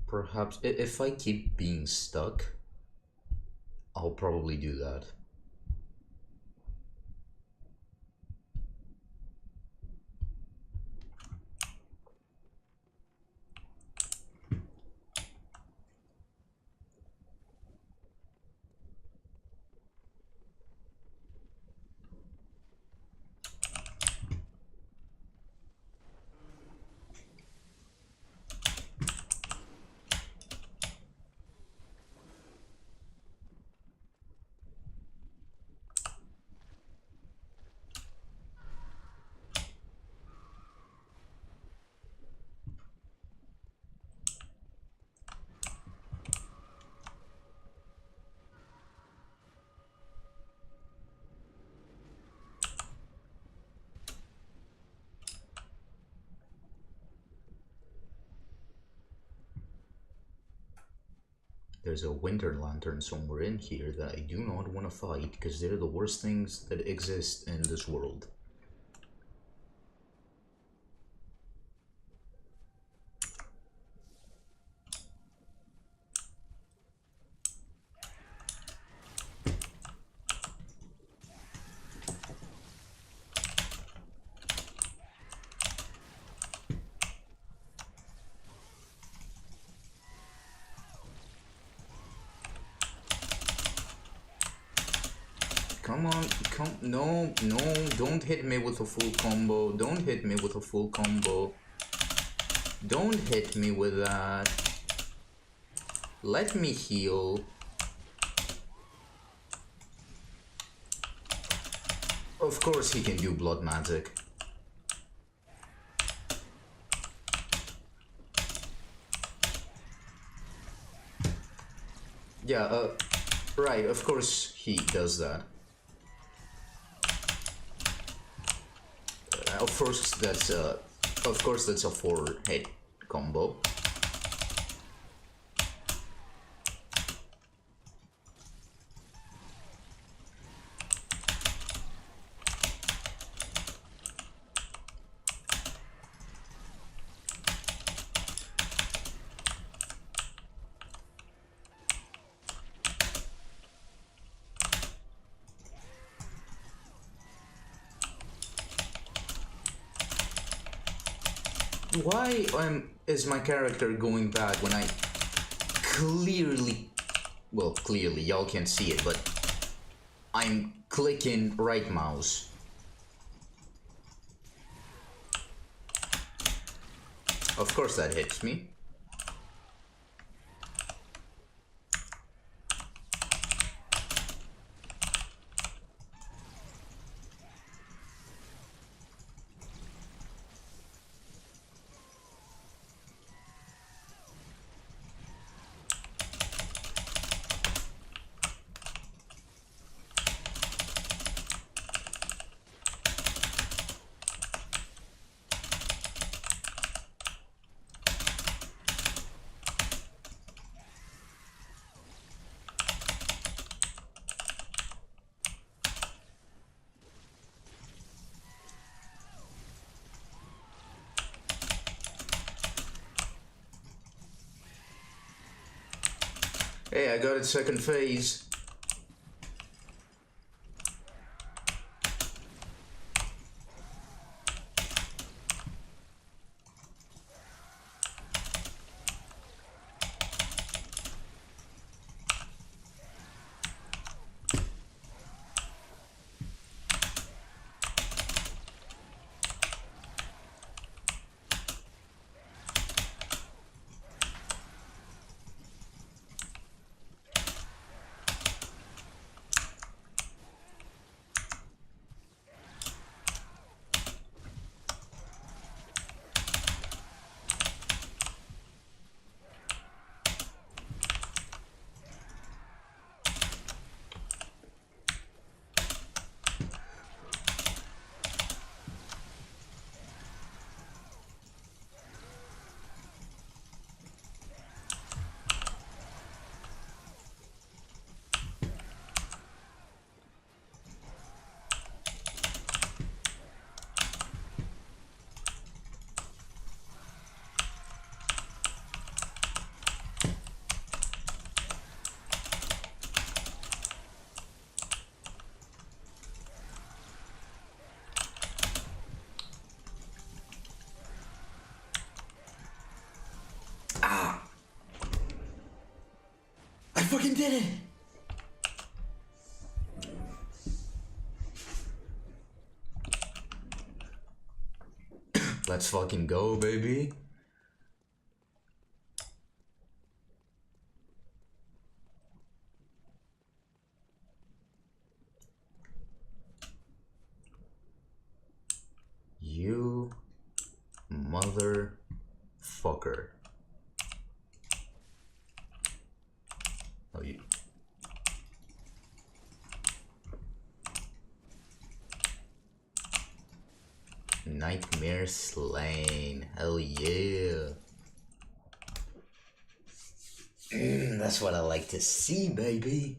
Perhaps if I keep being stuck, I'll probably do that. There's a winter lantern somewhere in here that I do not want to fight because they're the worst things that exist in this world. Come on, no, don't hit me with a full combo. Don't hit me with a full combo. Don't hit me with that. Let me heal. Of course he can do blood magic. Yeah, right, of course he does that. Of course that's a 4-hit combo. Why is my character going bad when I clearly, well, clearly, y'all can't see it, but I'm clicking right mouse. Of course that hits me. Hey, I got it second phase. I fucking did it! Let's fucking go, baby. You motherfucker. Oh, you. Nightmare slain. Hell yeah. That's what I like to see, baby.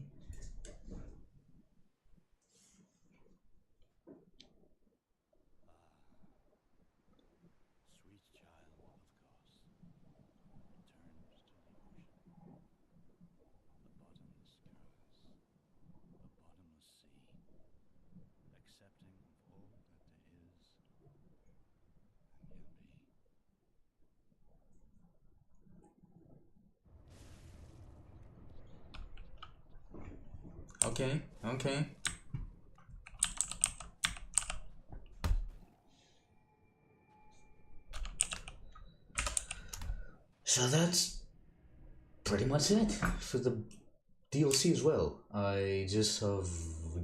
Okay, okay. So that's pretty much it for the DLC as well. I just have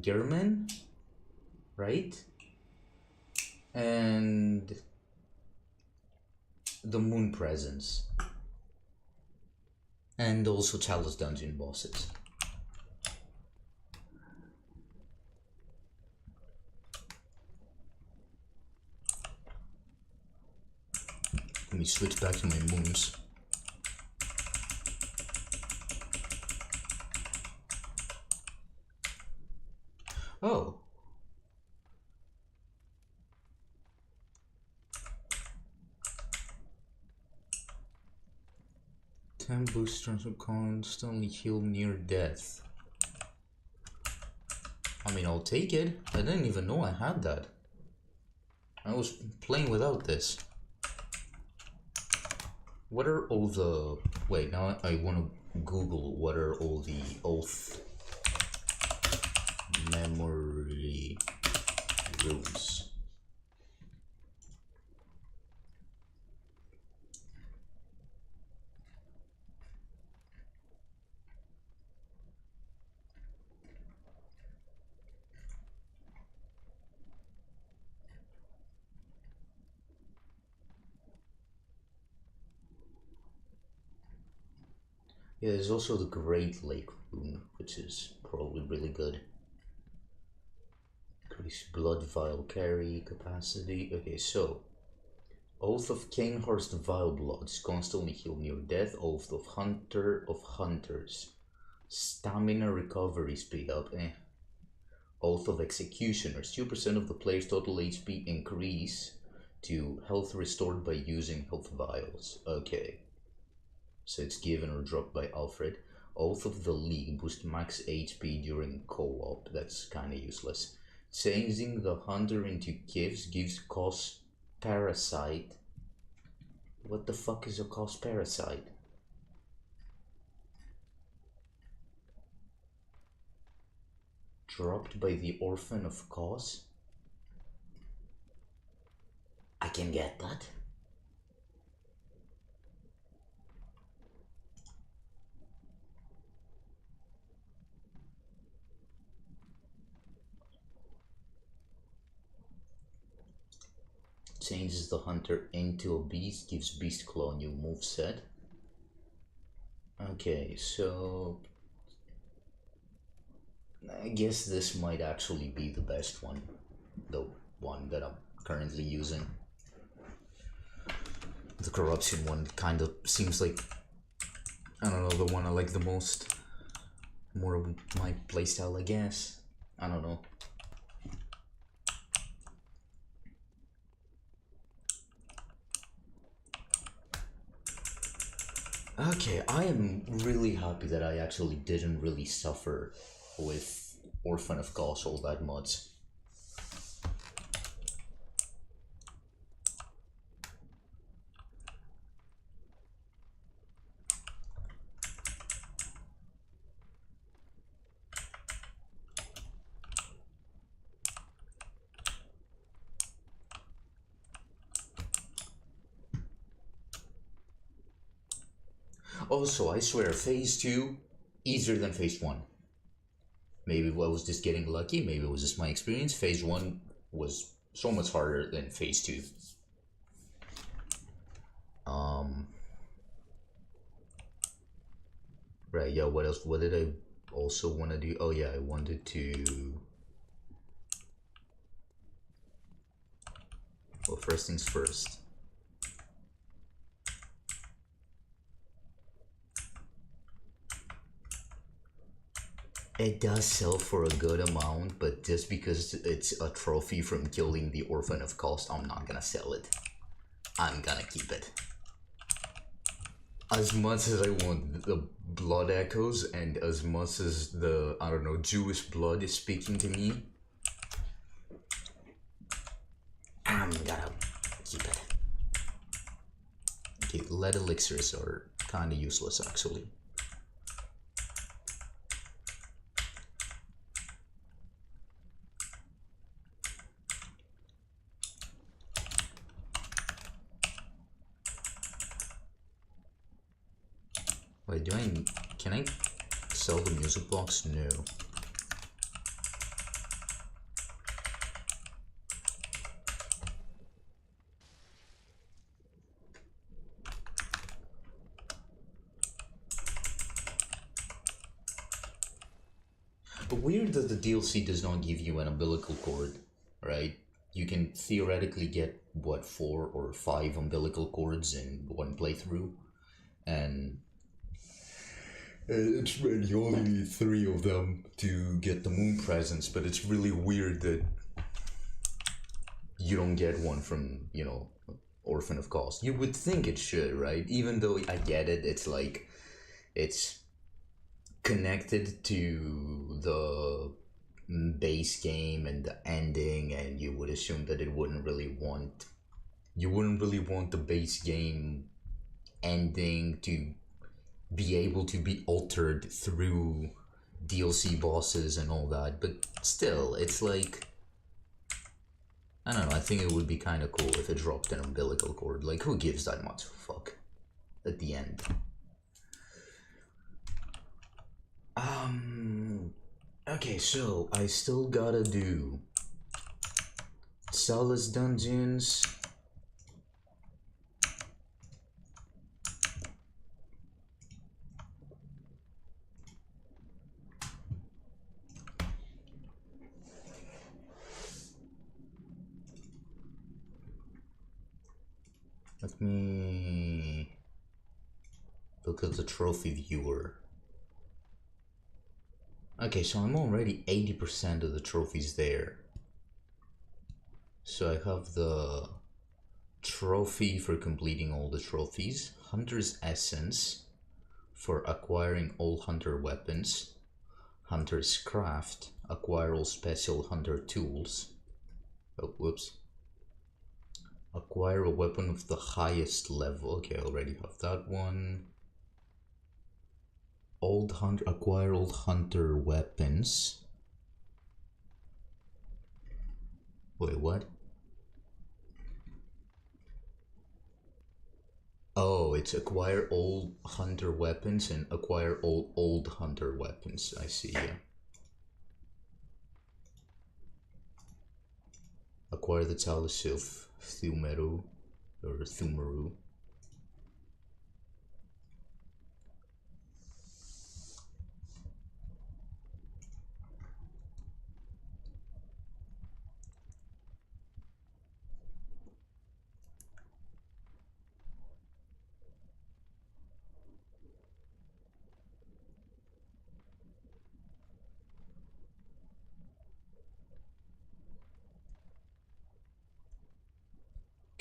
Gehrman, right? And the Moon Presence. And also Chalice Dungeon bosses. Let me switch back to my moons. Oh. Boost transfer constantly heal near death. I mean, I'll take it. I didn't even know I had that. I was playing without this. What are all the... Wait, now I want to Google what are all the oath memory runes. Yeah, there's also the Great Lake rune, which is probably really good. Increase blood vial carry capacity. Okay, so Oath of Kanehurst Vile Bloods, constantly heal near death. Oath of Hunter of Hunters, stamina recovery speed up. Oath of Executioners, 2% of the player's total HP increase to health restored by using health vials. Okay. So it's given or dropped by Alfred. Oath of the League, boost max HP during co-op. That's kinda useless. Changing the hunter into gifts gives cost parasite. What the fuck is a cost parasite? Dropped by the Orphan of Cause? I can get that. Changes the hunter into a beast, gives Beast Claw a new moveset. Okay, so I guess this might actually be the best one. The one that I'm currently using. The corruption one kind of seems like, I don't know, the one I like the most. More of my playstyle, I guess. I don't know. Okay, I am really happy that I actually didn't really suffer with Orphan of Cause all that much. Also, I swear, Phase 2 easier than Phase 1. Maybe I was just getting lucky, maybe it was just my experience. Phase 1 was so much harder than Phase 2. Right, yeah, what else? What did I also want to do? Oh yeah, I wanted to... Well, first things first. It does sell for a good amount, but just because it's a trophy from killing the Orphan of Cost, I'm not gonna sell it. I'm gonna keep it. As much as I want the blood echoes and as much as the, I don't know, Jewish blood is speaking to me, I'm gonna keep it. Okay, lead elixirs are kinda useless actually. Wait, can I sell the music box? No. But weird that the DLC does not give you an umbilical cord, right? You can theoretically get, what, 4 or 5 umbilical cords in one playthrough, and it's really only 3 of them to get the moon presence, but it's really weird that you don't get one from, you know, Orphan of Cause. You would think it should, right? Even though I get it, it's like, it's connected to the base game and the ending, and you would assume that you wouldn't really want the base game ending to be able to be altered through DLC bosses and all that, but still, it's like, I don't know, I think it would be kind of cool if it dropped an umbilical cord. Like, who gives that much fuck at the end? Okay, so I still gotta do Solace Dungeons. Let me look at the trophy viewer. Okay, so I'm already 80% of the trophies there. So I have the trophy for completing all the trophies, Hunter's Essence, for acquiring all hunter weapons, hunter's craft, acquire all special hunter tools. Oh, whoops. Acquire a weapon of the highest level. Okay, I already have that one. Acquire old hunter weapons. Wait, what? Oh, it's acquire all hunter weapons and acquire all old hunter weapons. I see, yeah. Acquire the Chalice of Thumeru, or Thumeru.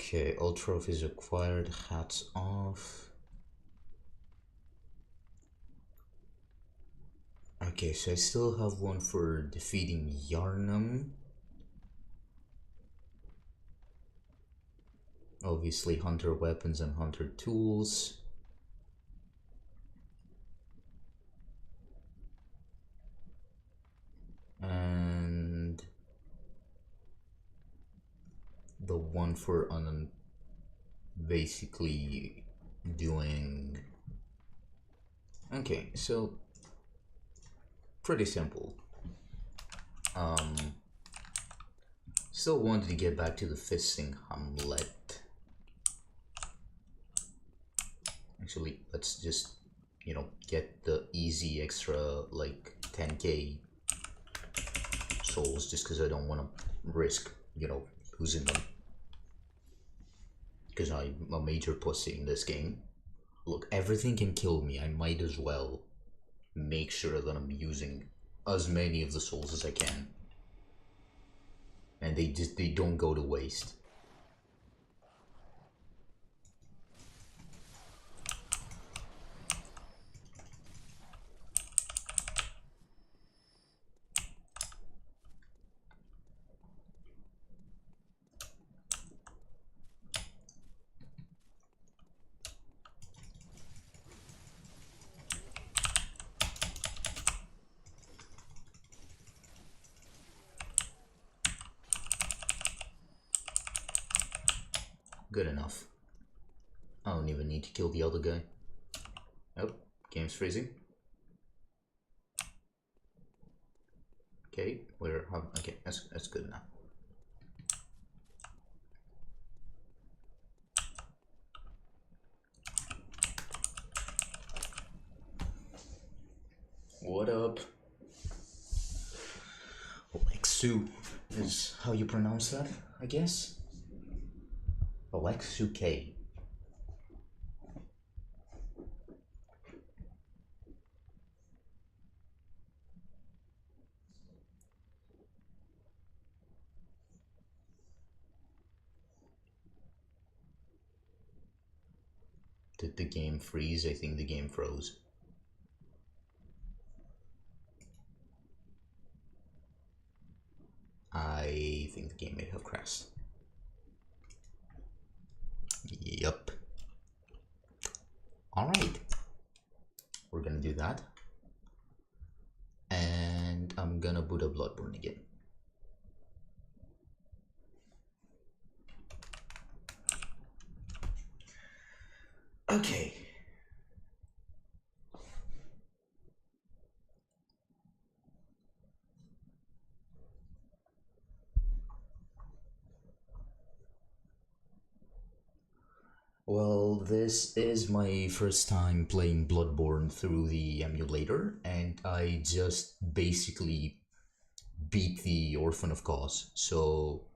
Okay, all trophies acquired, hats off. Okay, so I still have one for defeating Yarnum. Obviously, hunter weapons and hunter tools. And the one for basically doing. Okay, so pretty simple. Still wanted to get back to the fisting Hamlet. Actually, let's just, you know, get the easy extra like 10k souls just because I don't want to risk, you know, losing them. Because I'm a major pussy in this game. Look, everything can kill me. I might as well make sure that I'm using as many of the souls as I can. And they don't go to waste. Good enough. I don't even need to kill the other guy. Oh, game's freezing. Okay, okay, that's good enough. What up? Alexu is how you pronounce that, I guess. Alexu K. Did the game freeze? I think the game froze. I think the game may have crashed. Yup. Alright. We're gonna do that. And I'm gonna boot up Bloodborne again. Okay. Well, this is my first time playing Bloodborne through the emulator, and I just basically beat the Orphan of Cause. So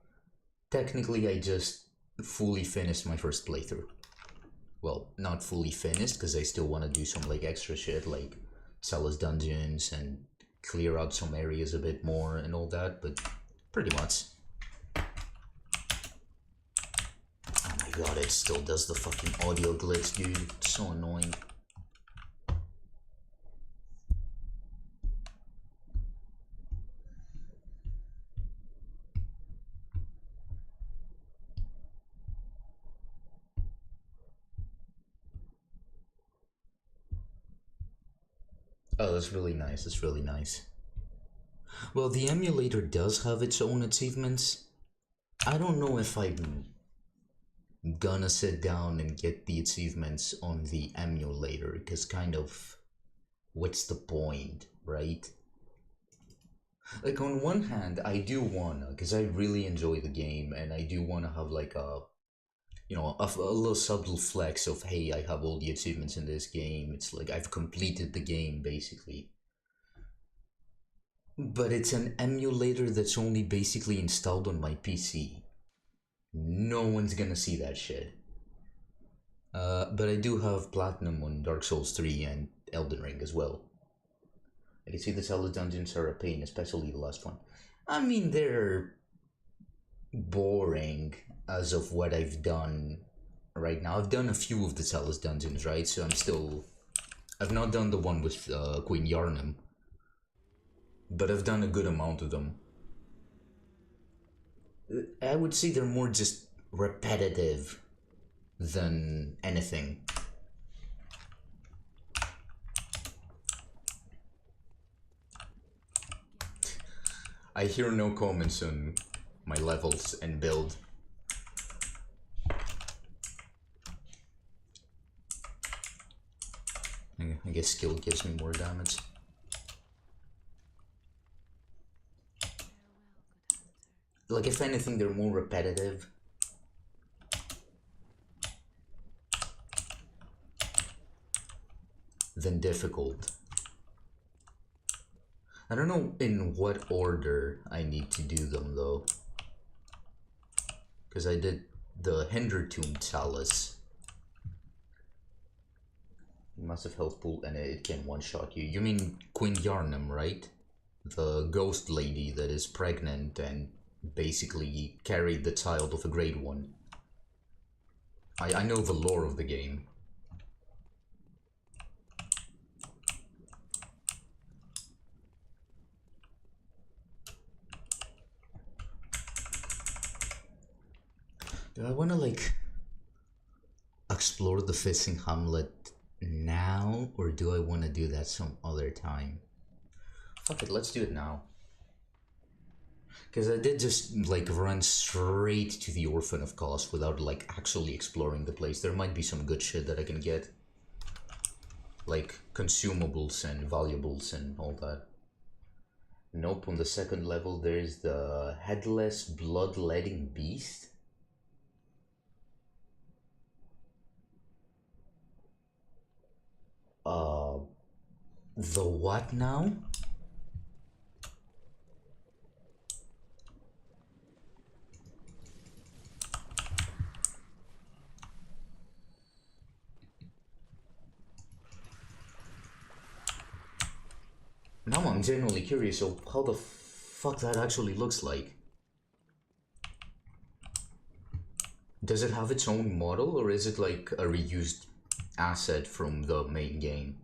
technically I just fully finished my first playthrough. Well, not fully finished, because I still want to do some like extra shit like Cella's dungeons and clear out some areas a bit more and all that, but pretty much. Oh my god, it still does the fucking audio glitch, dude. It's so annoying. Oh, that's really nice. That's really nice. Well, the emulator does have its own achievements. I don't know if I'm gonna sit down and get the achievements on the emulator, because kind of, what's the point, right? Like, on one hand, I do wanna, because I really enjoy the game, and I do wanna have like a little subtle flex of, hey, I have all the achievements in this game. It's like I've completed the game, basically. But it's an emulator that's only basically installed on my PC. No one's gonna see that shit. But I do have Platinum on Dark Souls 3 and Elden Ring as well. I can see the Zelda dungeons are a pain, especially the last one. I mean, they're boring as of what I've done right now. I've done a few of the Zelda dungeons, right? So I've not done the one with Queen Yarnum, but I've done a good amount of them. I would say they're more just repetitive than anything. I hear no comments on my levels and build. I guess skill gives me more damage. Like, if anything, they're more repetitive. Than difficult. I don't know in what order I need to do them though. Because I did the Hindertomb Chalice. Massive health pool and it can one-shot you. You mean Queen Yarnum, right? The ghost lady that is pregnant and basically carried the child of a great one. I know the lore of the game. Do I want to like explore the fishing hamlet now, or do I want to do that some other time? Fuck it, let's do it now. Because I did just like run straight to the Orphan of Kos without like actually exploring the place. There might be some good shit that I can get. Like consumables and valuables and all that. Nope, on the second level there's the Headless Bloodletting Beast. The what now? Now I'm genuinely curious of how the fuck that actually looks like. Does it have its own model, or is it like a reused asset from the main game?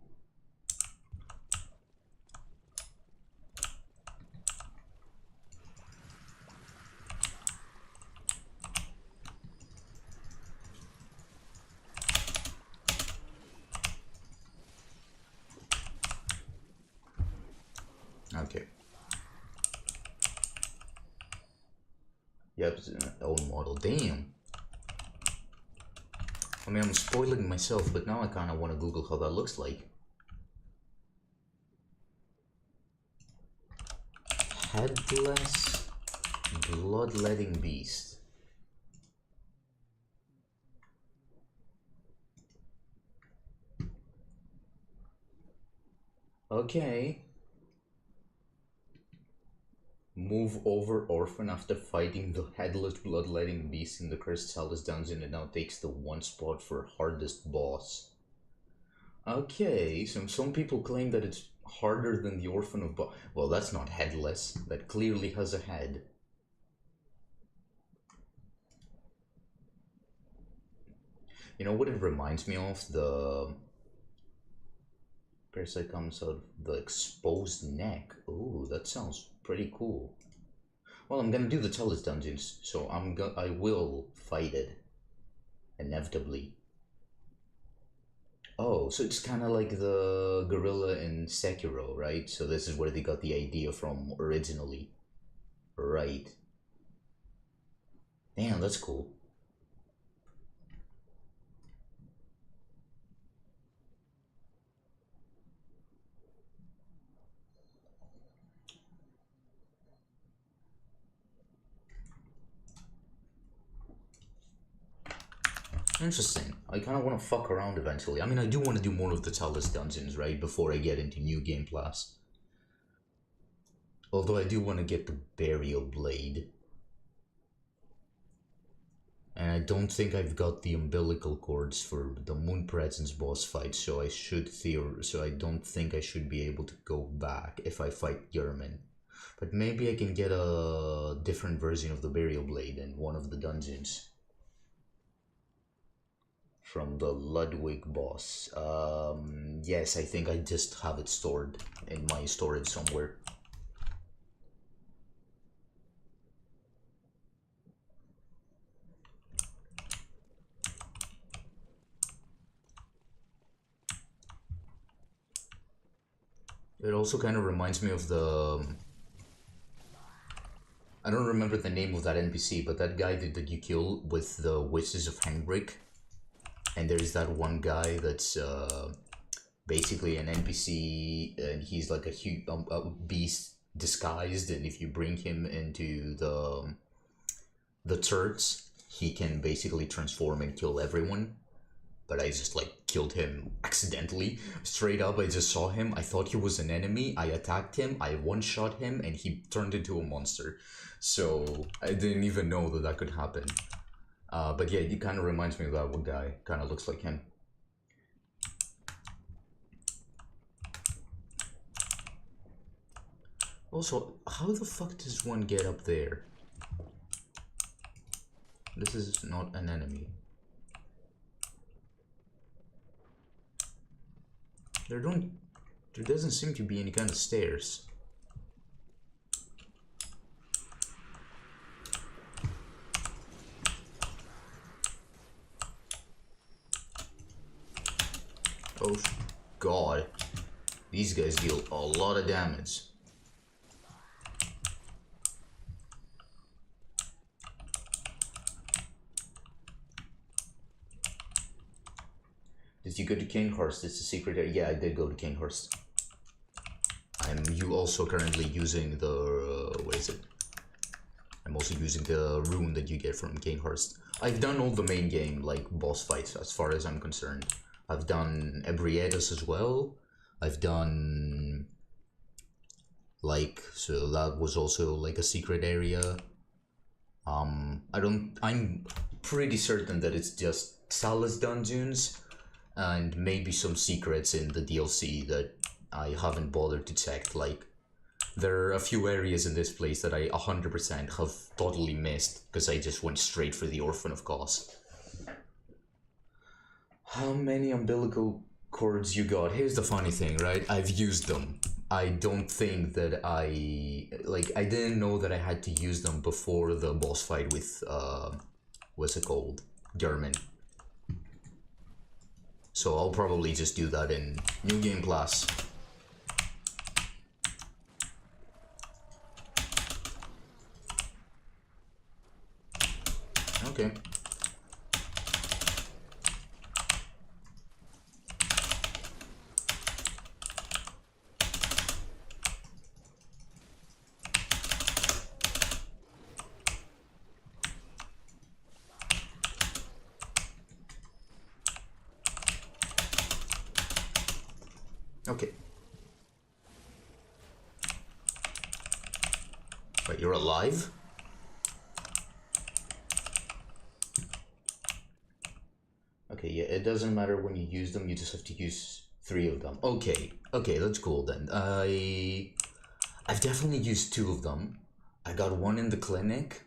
Okay. Yep, it's an old model. Damn. I mean, I'm spoiling myself, but now I kind of want to Google how that looks like. Headless Bloodletting Beast. Okay. Move over Orphan after fighting the Headless Bloodletting Beast in the Cursed Chalice dungeon and now takes the one spot for hardest boss. Okay, so some people claim that it's harder than the Orphan of well, that's not headless. That clearly has a head. You know what it reminds me of? The parasite comes out of the exposed neck. Ooh, that sounds pretty cool. Well, I'm gonna do the Chalice dungeons, so I will fight it inevitably. Oh, so it's kind of like the gorilla in Sekiro, right? So this is where they got the idea from originally. Right. Damn, that's cool. Interesting. I kind of want to fuck around eventually. I mean, I do want to do more of the Talus dungeons, right? Before I get into New Game Plus. Although I do want to get the Burial Blade. And I don't think I've got the umbilical cords for the Moon Presence boss fight, so so I don't think I should be able to go back if I fight Yerman. But maybe I can get a different version of the Burial Blade in one of the dungeons. From the Ludwig boss. Yes, I think I just have it stored in my storage somewhere. It also kind of reminds me of the... I don't remember the name of that NPC, but that guy that you kill with the Wishes of Hengrick. And there's that one guy that's basically an NPC, and he's like a beast disguised, and if you bring him into the turrets, he can basically transform and kill everyone. But I just like killed him accidentally. Straight up, I just saw him, I thought he was an enemy, I attacked him, I one-shot him, and he turned into a monster. So I didn't even know that could happen. But yeah, he kind of reminds me of that one guy. Kind of looks like him. Also, how the fuck does one get up there? This is not an enemy. There doesn't seem to be any kind of stairs. Oh god. These guys deal a lot of damage. Did you go to Kinghurst? It's a secret area. Yeah, I did go to Kinghurst. You also currently using the what is it? I'm also using the rune that you get from Kinghurst. I've done all the main game, like boss fights, as far as I'm concerned. I've done Ebrietas as well. I've done so that was also like a secret area. I'm pretty certain that it's just Salus dungeons and maybe some secrets in the DLC that I haven't bothered to check. Like, there are a few areas in this place that I 100% have totally missed because I just went straight for the Orphan of Cos. How many umbilical cords you got? Here's the funny thing, right? I've used them. I don't think that I didn't know that I had to use them before the boss fight with what's it called? German. So I'll probably just do that in New Game Plus. Okay. Okay. Wait, you're alive? Okay, yeah, it doesn't matter when you use them, you just have to use 3 of them. Okay, that's cool then. I've definitely used 2 of them. I got one in the clinic,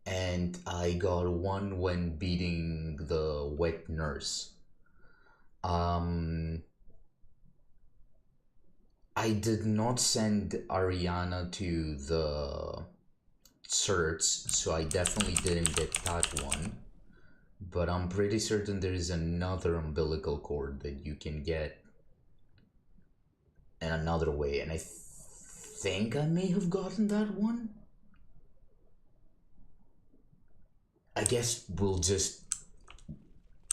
and I got one when beating the wet nurse. I did not send Ariana to the certs, so I definitely didn't get that one. But I'm pretty certain there is another umbilical cord that you can get in another way, and I think I may have gotten that one. I guess we'll just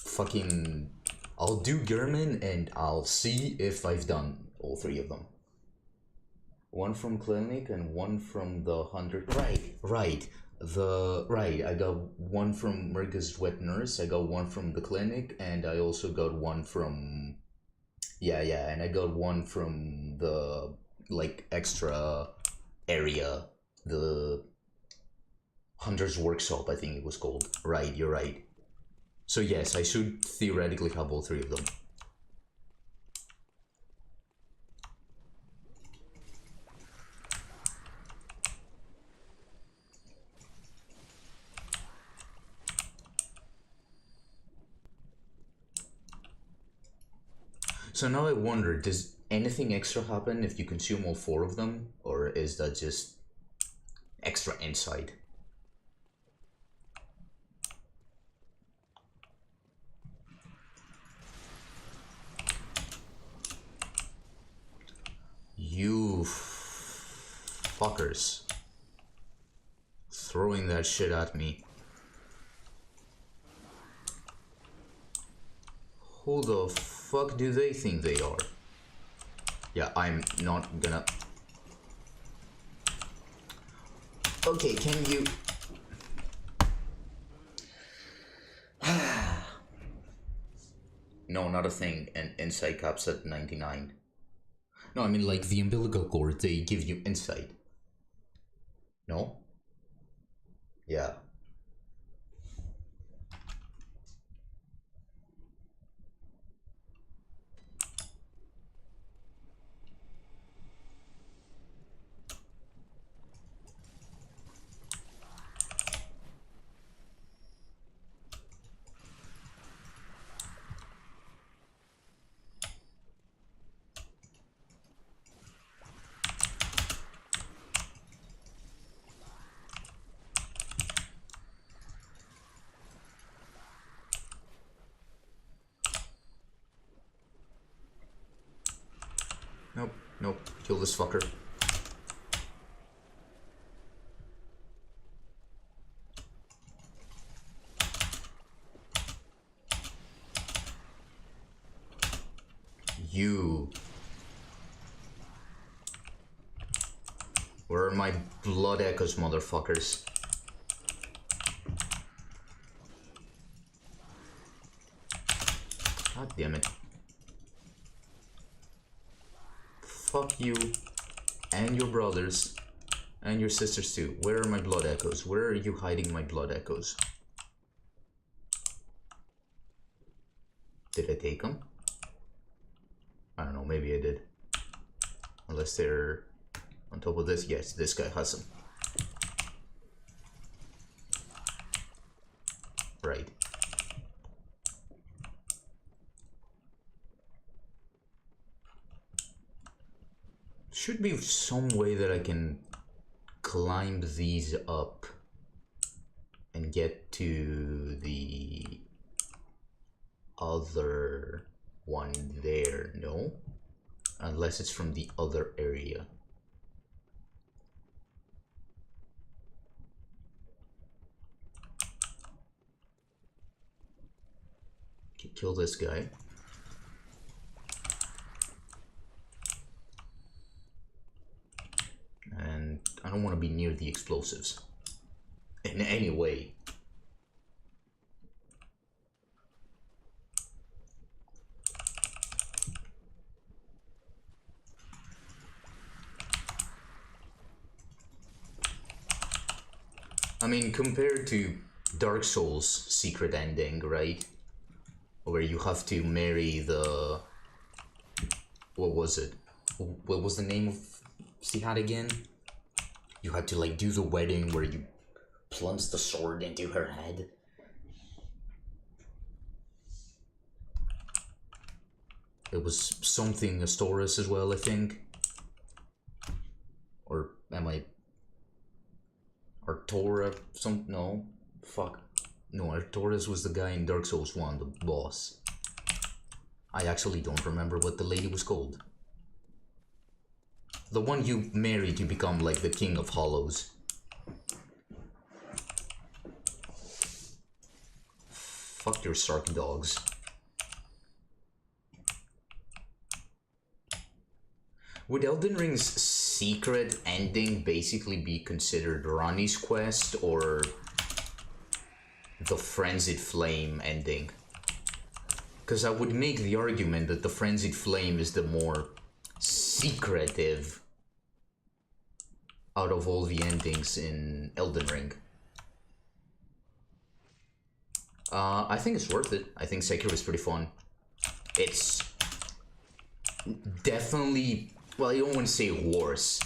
fucking... I'll do German and I'll see if I've done all three of them. One from clinic and one from the 100. Right. I got one from Merga's wet nurse. I got one from the clinic, and I also got one from... Yeah, and I got one from the like extra area, the Hunter's Workshop, I think it was called. Right, you're right. So yes, I should theoretically have all three of them. So now I wonder, does anything extra happen if you consume all four of them? Or is that just extra insight? You fuckers. Throwing that shit at me. Who the fuck do they think they are? Yeah, I'm not gonna... Okay, can you... No, not a thing. And insight caps at 99. No, I mean like the umbilical cord, they give you insight. No? Yeah. Nope. Kill this fucker. You. Where are my blood echoes, motherfuckers? God damn it. Fuck you and your brothers and your sisters too. Where are my blood echoes? Where are you hiding my blood echoes? Did I take them? I don't know, maybe I did. Unless they're on top of this. Yes, this guy has them. Right. Should be some way that I can climb these up and get to the other one there, no? Unless it's from the other area. Okay, kill this guy. And I don't want to be near the explosives in any way. I mean, compared to Dark Souls' secret ending, right? Where you have to marry the... What was it? What was the name of Sihat again? You had to like do the wedding where you plunge the sword into her head. It was something Astoris as well, I think. Or am I... Artora? No. Fuck. No, Artorias was the guy in Dark Souls 1, the boss. I actually don't remember what the lady was called. The one you marry to become like the king of hollows. Fuck your Sark dogs. Would Elden Ring's secret ending basically be considered Ranni's quest or the Frenzied Flame ending? Because I would make the argument that the Frenzied Flame is the more secretive out of all the endings in Elden Ring. I think it's worth it. I think Sekiro is pretty fun. It's definitely, well, I don't want to say worse,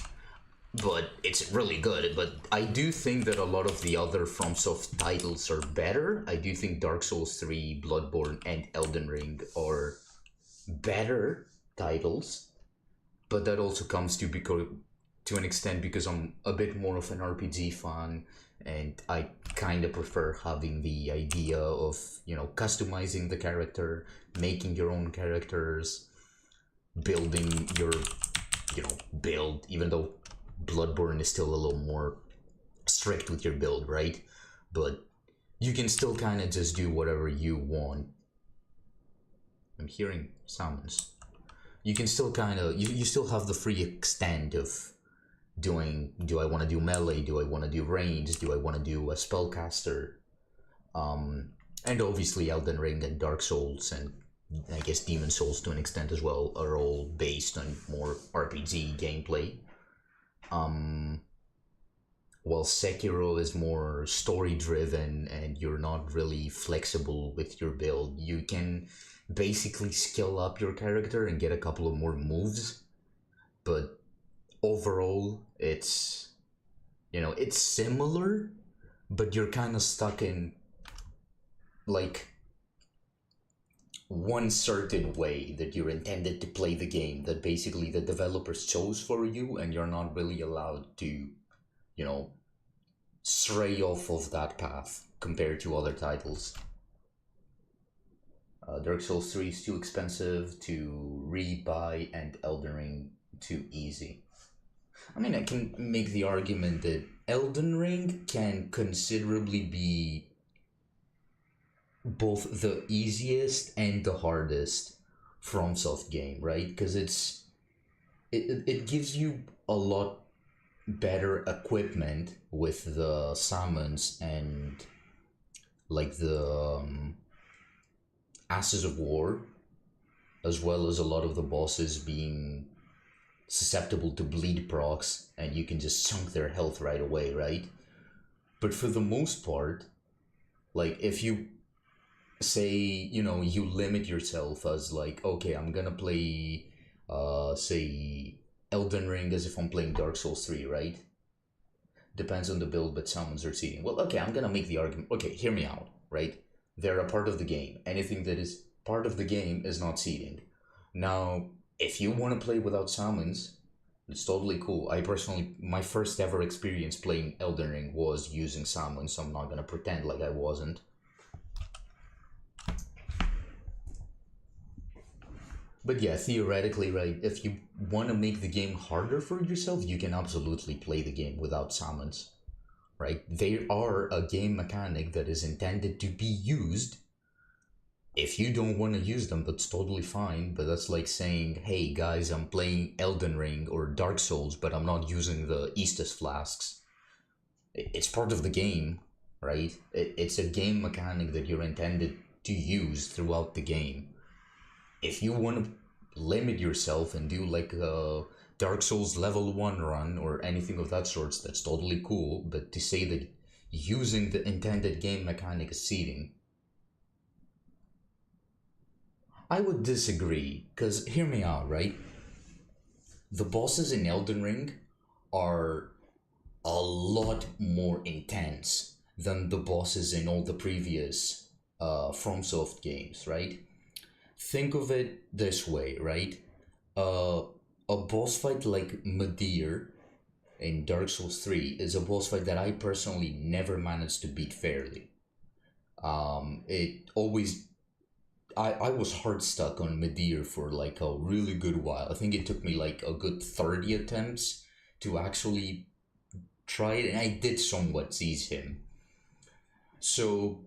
but it's really good. But I do think that a lot of the other FromSoft titles are better. I do think Dark Souls 3, Bloodborne, and Elden Ring are better titles. But that also comes to an extent because I'm a bit more of an RPG fan, and I kind of prefer having the idea of, you know, customizing the character, making your own characters, building your, you know, build, even though Bloodborne is still a little more strict with your build, right? But you can still kind of just do whatever you want. I'm hearing summons. You can still kind of, you still have the free extent of doing, do I want to do melee, do I want to do range, do I want to do a spellcaster, and obviously Elden Ring and Dark Souls and I guess Demon Souls to an extent as well are all based on more RPG gameplay, while Sekiro is more story driven and you're not really flexible with your build. You can basically skill up your character and get a couple of more moves, but overall it's, you know, it's similar, but you're kind of stuck in like one certain way that you're intended to play the game that basically the developers chose for you, and you're not really allowed to, you know, stray off of that path compared to other titles. Dark Souls 3 is too expensive to rebuy and Elden Ring too easy. I mean, I can make the argument that Elden Ring can considerably be both the easiest and the hardest FromSoft game, right? Because it gives you a lot better equipment with the summons and like the Asses of War, as well as a lot of the bosses being susceptible to bleed procs and you can just chunk their health right away, right? But for the most part, like if you say, you know, you limit yourself as like, okay, I'm gonna play say Elden Ring as if I'm playing Dark Souls 3, right? Depends on the build, but summons are seeding. Well, okay, I'm gonna make the argument. Okay, hear me out, right? They're a part of the game. Anything that is part of the game is not seeding. Now, if you want to play without summons, it's totally cool. I personally, my first ever experience playing Elden Ring was using summons, so I'm not gonna pretend like I wasn't. But yeah, theoretically, right, if you want to make the game harder for yourself, you can absolutely play the game without summons, right? They are a game mechanic that is intended to be used. If you don't want to use them, that's totally fine, but that's like saying, hey guys, I'm playing Elden Ring or Dark Souls, but I'm not using the Estus flasks. It's part of the game, right? It's a game mechanic that you're intended to use throughout the game. If you want to limit yourself and do like a Dark Souls level 1 run or anything of that sort, that's totally cool, but to say that using the intended game mechanic is seeding, I would disagree, because hear me out, right? The bosses in Elden Ring are a lot more intense than the bosses in all the previous FromSoft games, right? Think of it this way, right? A boss fight like Medir in Dark Souls 3 is a boss fight that I personally never managed to beat fairly. It always I was hard stuck on Medir for like a really good while. I think it took me like a good 30 attempts to actually try it, and I did somewhat seize him. So,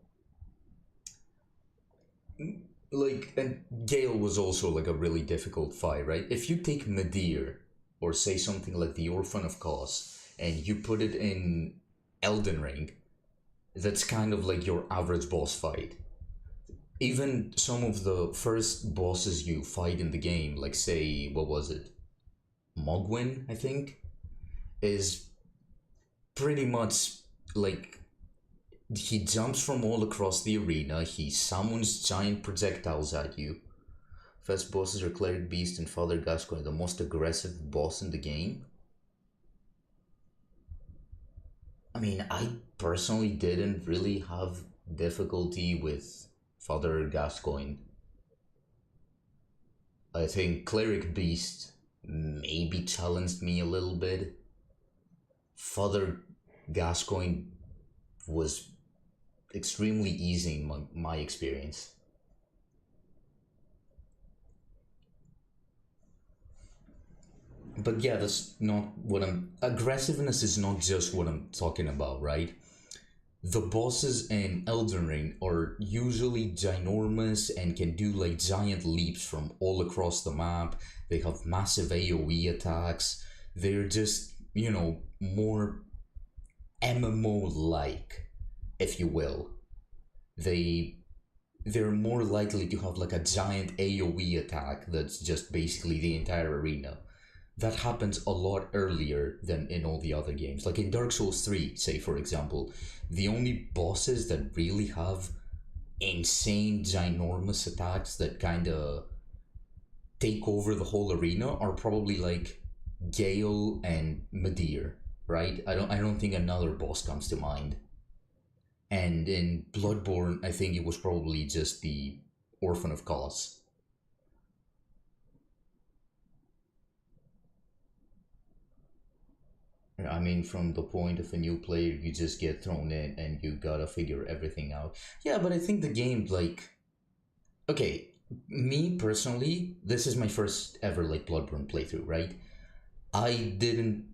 like, and Gale was also like a really difficult fight, right? If you take Medir, or say something like the Orphan of Kos, and you put it in Elden Ring, that's kind of like your average boss fight. Even some of the first bosses you fight in the game, like say, what was it? Mogwin, I think, is pretty much like he jumps from all across the arena, he summons giant projectiles at you. First bosses are Cleric Beast and Father Gascoigne, the most aggressive boss in the game. I mean, I personally didn't really have difficulty with Father Gascoigne. I think Cleric Beast maybe challenged me a little bit. Father Gascoigne was extremely easy in my experience. But yeah, that's not what I'm. Aggressiveness is not just what I'm talking about, right? The bosses in Elden Ring are usually ginormous and can do like giant leaps from all across the map. They have massive AoE attacks. They're just, more MMO like, if you will. They they're more likely to have like a giant AoE attack that's just basically the entire arena. That happens a lot earlier than in all the other games. Like in Dark Souls 3, say for example, the only bosses that really have insane, ginormous attacks that kind of take over the whole arena are probably like Gale and Medir, right? I don't think another boss comes to mind. And in Bloodborne, I think it was probably just the Orphan of Kos. I mean, from the point of a new player, you just get thrown in and you gotta figure everything out. Yeah, but I think the game, like, okay, me personally, this is my first ever, like, Bloodborne playthrough, right? I didn't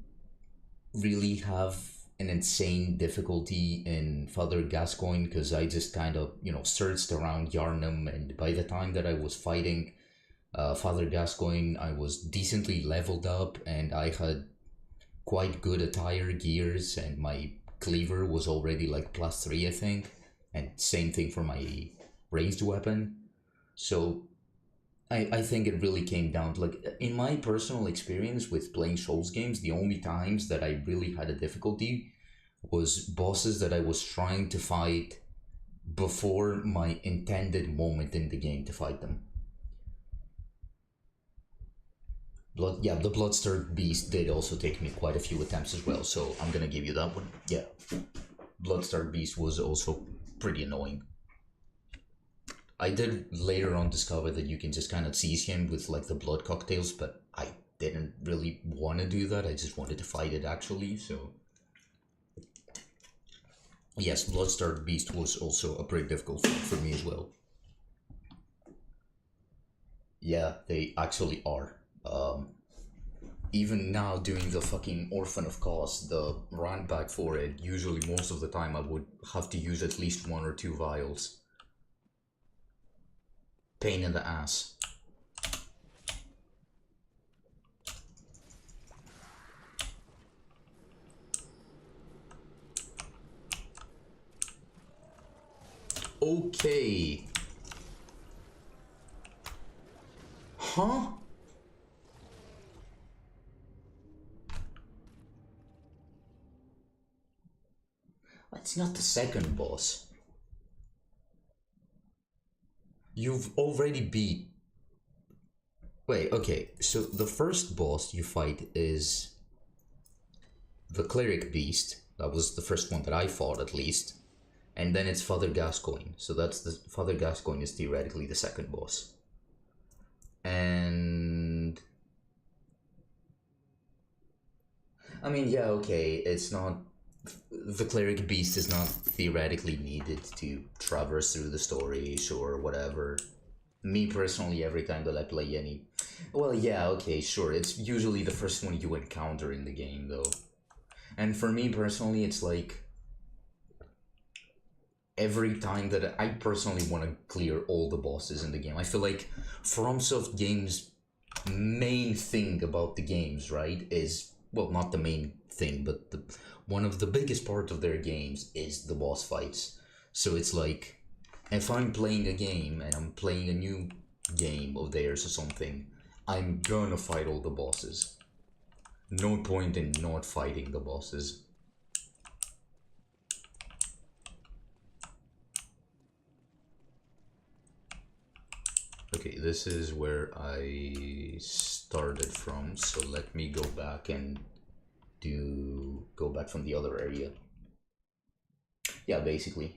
really have an insane difficulty in Father Gascoigne because I just kind of, searched around Yarnum, and by the time that I was fighting Father Gascoigne, I was decently leveled up and I had quite good attire, gears, and my cleaver was already like +3, I think. And same thing for my raised weapon. So I think it really came down to like, in my personal experience with playing Souls games, the only times that I really had a difficulty was bosses that I was trying to fight before my intended moment in the game to fight them. Yeah, the Bloodstarved Beast did also take me quite a few attempts as well, so I'm gonna give you that one. Yeah, Bloodstarved Beast was also pretty annoying. I did later on discover that you can just kind of seize him with like the blood cocktails, but I didn't really want to do that. I just wanted to fight it actually, so. Yes, Bloodstarved Beast was also a pretty difficult fight for me as well. Yeah, they actually are. Even now doing the fucking Orphan of Kos, the run back for it, usually most of the time I would have to use at least 1 or 2 vials. Pain in the ass. Okay. Huh? It's not the second boss. You've already beat. Wait, okay. So the first boss you fight is the Cleric Beast. That was the first one that I fought, at least. And then it's Father Gascoigne. So that's the Father Gascoigne is theoretically the second boss. And I mean, yeah, okay, it's not the cleric beast is not theoretically needed to traverse through the stories or whatever. Me personally, every time that I play any, well, yeah, okay, sure, it's usually the first one you encounter in the game, though. And for me personally, it's like every time that I personally want to clear all the bosses in the game. I feel like FromSoft Games' main thing about the games, right, is, well, not the main thing, but one of the biggest part of their games is the boss fights. So it's like, if I'm playing a game and I'm playing a new game of theirs or something, I'm gonna fight all the bosses. No point in not fighting the bosses. Okay, this is where I started from, so let me go back and go back from the other area. Yeah, basically.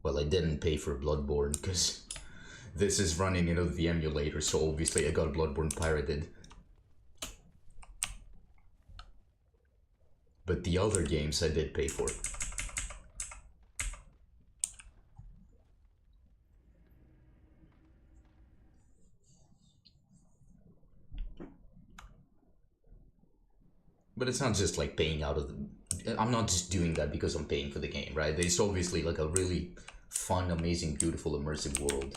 Well, I didn't pay for Bloodborne because this is running into the emulator, so obviously I got Bloodborne pirated. But the other games I did pay for. But it's not just like paying out of the... I'm not just doing that because I'm paying for the game, right? It's obviously like a really fun, amazing, beautiful, immersive world.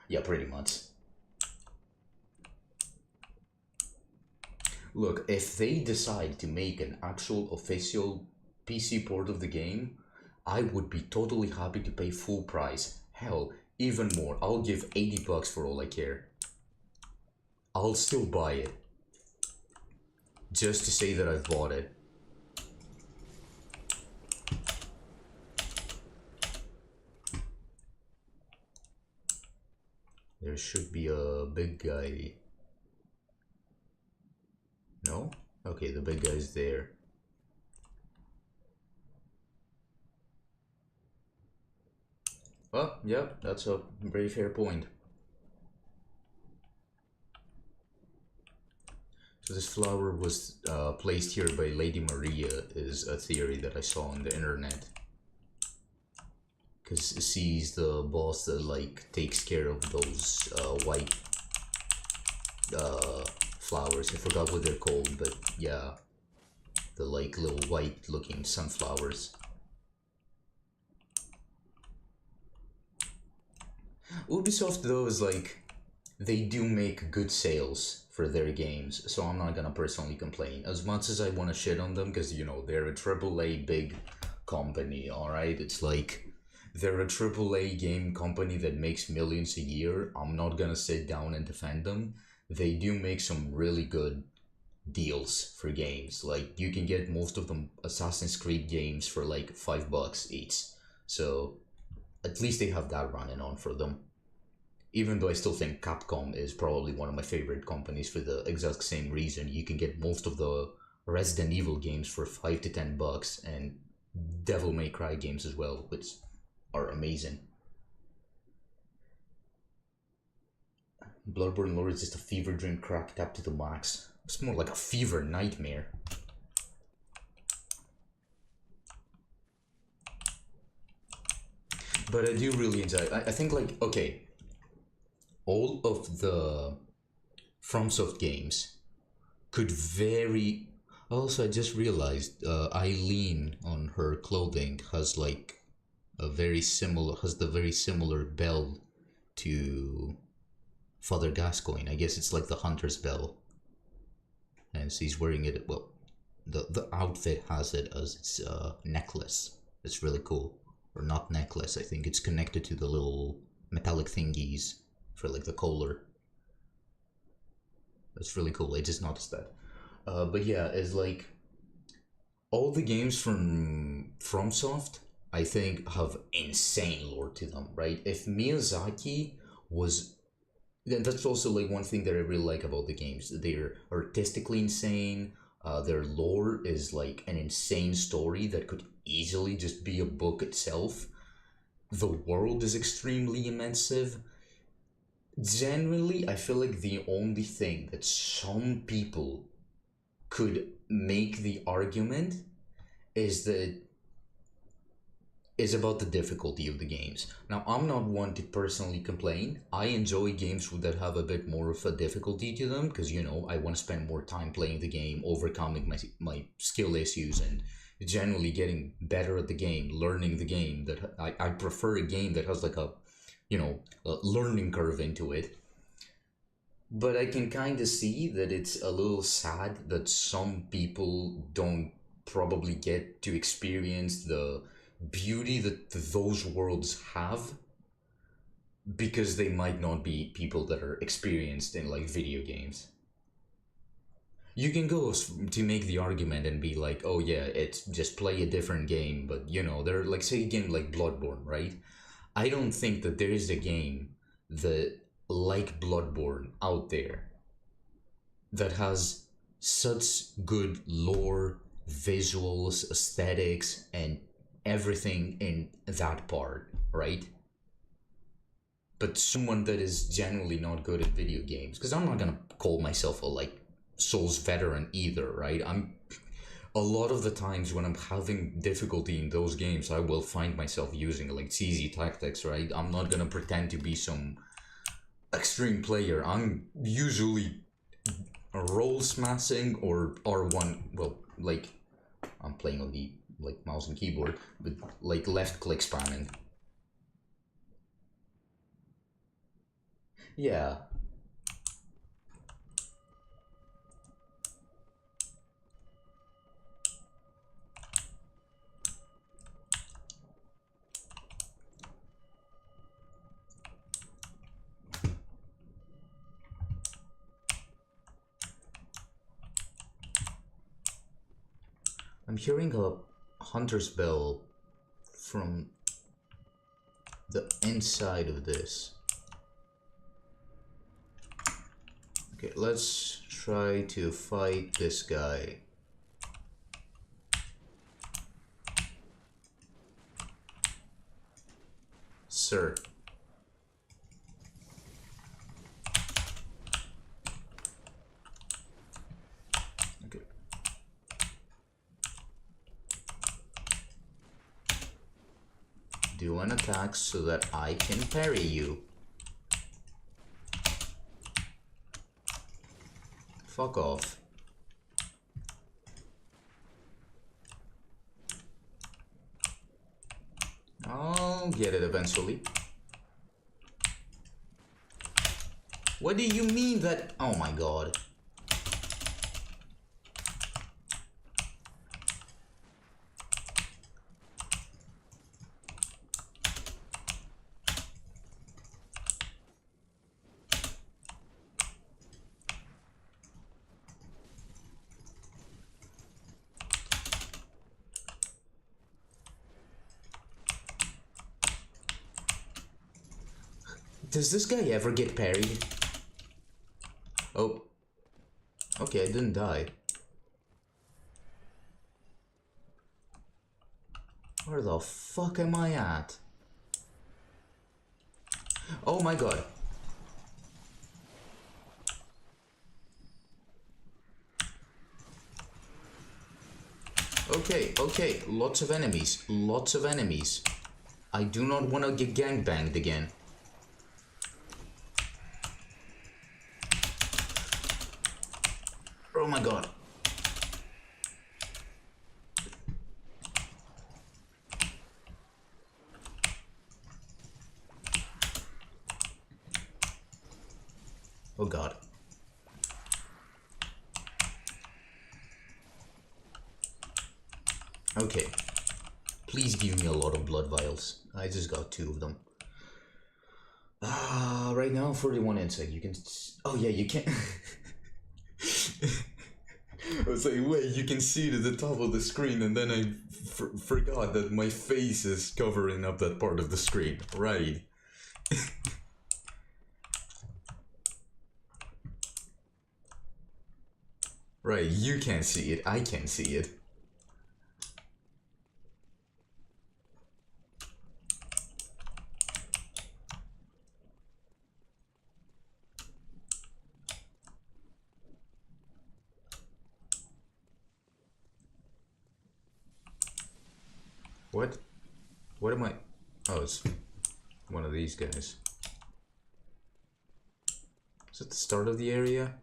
Yeah, pretty much. Look, if they decide to make an actual official PC port of the game, I would be totally happy to pay full price. Hell, even more. I'll give 80 bucks for all I care. I'll still buy it. Just to say that I've bought it. There should be a big guy. No? Okay, the big guy's there. Well, yeah, that's a very fair point. So this flower was placed here by Lady Maria is a theory that I saw on the internet. Because she's the boss that like takes care of those white flowers. I forgot what they're called, but yeah, the like little white looking sunflowers. Ubisoft though is like, they do make good sales for their games, so I'm not gonna personally complain. As much as I wanna shit on them, because you know, they're a AAA big company, alright? It's like, they're a AAA game company that makes millions a year. I'm not gonna sit down and defend them. They do make some really good deals for games. Like, you can get most of them Assassin's Creed games for like $5 each. So, at least they have that running on for them. Even though I still think Capcom is probably one of my favorite companies for the exact same reason. You can get most of the Resident Evil games for $5 to $10, and Devil May Cry games as well, which are amazing. Bloodborne lore is just a fever dream cracked up to the max. It's more like a fever nightmare. But I do really enjoy it. I think like, okay, all of the FromSoft games could vary. Also, I just realized Eileen on her clothing has like a very similar, has the very similar bell to Father Gascoigne. I guess it's like the hunter's bell, and she's wearing it. Well, the outfit has it as its necklace. It's really cool, or not necklace. I think it's connected to the little metallic thingies for like the collar. That's really cool. I just noticed that. But yeah, it's like all the games from FromSoft, I think, have insane lore to them, right? If Miyazaki was, then that's also like one thing that I really like about the games. They're artistically insane. Their lore is like an insane story that could easily just be a book itself. The world is extremely immersive. Generally, I feel like the only thing that some people could make the argument is that is about the difficulty of the games. Now, I'm not one to personally complain. I enjoy games that have a bit more of a difficulty to them because, you know, I want to spend more time playing the game, overcoming my skill issues, and generally getting better at the game, learning the game. That I prefer a game that has like a, you know, a learning curve into it. But I can kind of see that it's a little sad that some people don't probably get to experience the beauty that those worlds have because they might not be people that are experienced in like video games. You can go to make the argument and be like, oh yeah, it's just play a different game, but you know, they're like, say a game like Bloodborne, right? I don't think that there is a game that like Bloodborne out there that has such good lore, visuals, aesthetics, and everything in that part, right? But someone that is generally not good at video games, because I'm not gonna call myself a like Souls veteran either, right? I'm a lot of the times when I'm having difficulty in those games, I will find myself using like cheesy tactics, right? I'm not gonna pretend to be some extreme player. I'm usually roll smashing or R1. Well, like I'm playing on the like mouse and keyboard, but like left click spamming. Yeah. I'm hearing a hunter's bell from the inside of this. Okay, let's try to fight this guy. Sir. Okay. Do an attack so that I can parry you. Fuck off. I'll get it eventually. What do you mean that? Oh my god. Does this guy ever get parried? Oh. Okay, I didn't die. Where the fuck am I at? Oh my god. Okay, okay, lots of enemies, lots of enemies. I do not want to get gangbanged again. Oh my god. Oh god. Okay. Please give me a lot of blood vials. I just got 2 of them. Right now 41 insect. You can... Oh yeah, you can't... I was like, wait, you can see it at the top of the screen, and then I forgot that my face is covering up that part of the screen. Right. Right, you can't see it, I can see it. What? What am I? Oh, it's one of these guys. Is it the start of the area?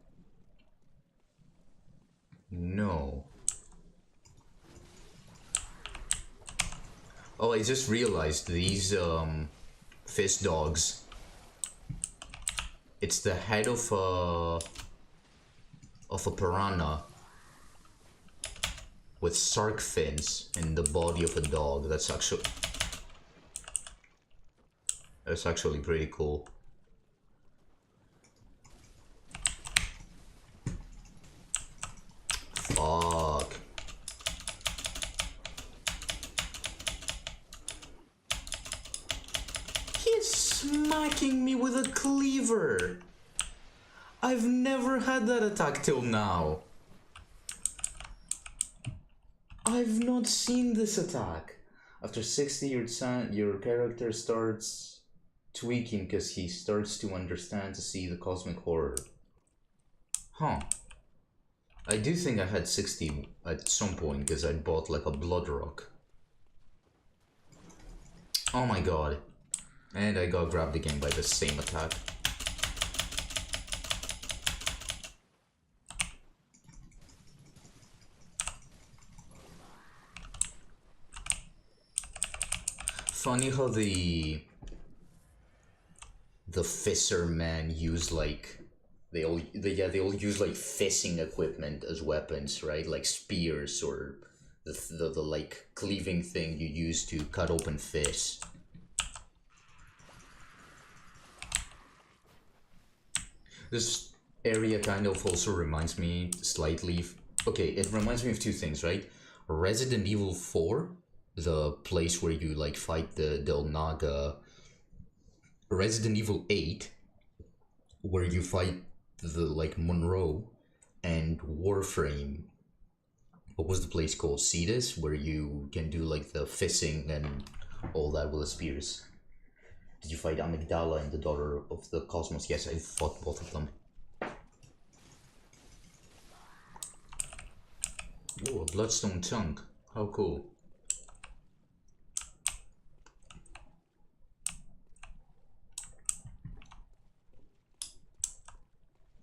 No. Oh, I just realized these fist dogs. It's the head of a piranha with shark fins and the body of a dog. That's actually pretty cool. Fuck. He's smacking me with a cleaver. I've never had that attack till now. I've not seen this attack. After 60, your character starts tweaking because he starts to understand to see the cosmic horror. Huh. I do think I had 60 at some point because I bought like a blood rock. Oh my god. And I got grabbed again by the same attack. Funny how the fishermen use like they all use like fishing equipment as weapons, right? Like spears or the like cleaving thing you use to cut open fish. This area kind of also reminds me slightly. Okay, it reminds me of two things, right? Resident Evil 4, the place where you like fight the Del Naga. Resident Evil 8, where you fight the like Monroe, and Warframe. What was the place called? Cetus, where you can do like the fishing and all that with the spears. Did you fight Amygdala and the Daughter of the Cosmos? Yes, I fought both of them. Oh, a bloodstone chunk. How cool.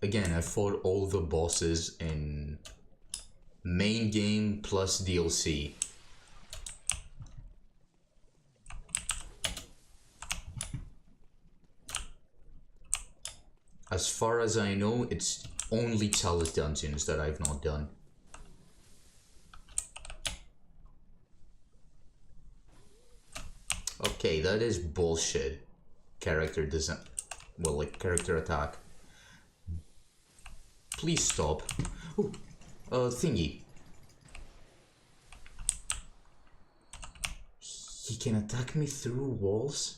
Again, I fought all the bosses in main game plus DLC. As far as I know, it's only Chalice Dungeons that I've not done. Okay, that is bullshit. Character design. Well, like character attack. Please stop. Ooh, thingy. He can attack me through walls?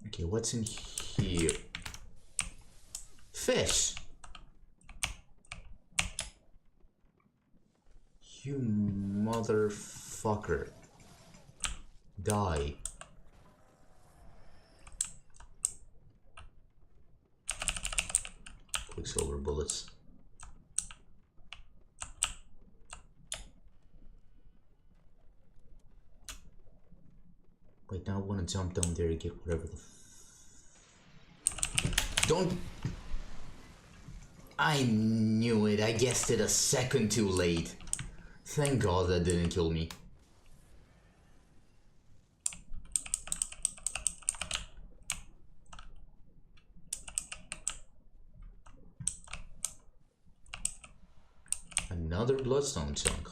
Okay, what's in here? Fish! You motherfucker. Die. Quicksilver bullets. Wait, now I want to jump down there and get whatever the Don't... I knew it. I guessed it a second too late. Thank God that didn't kill me. Another bloodstone chunk.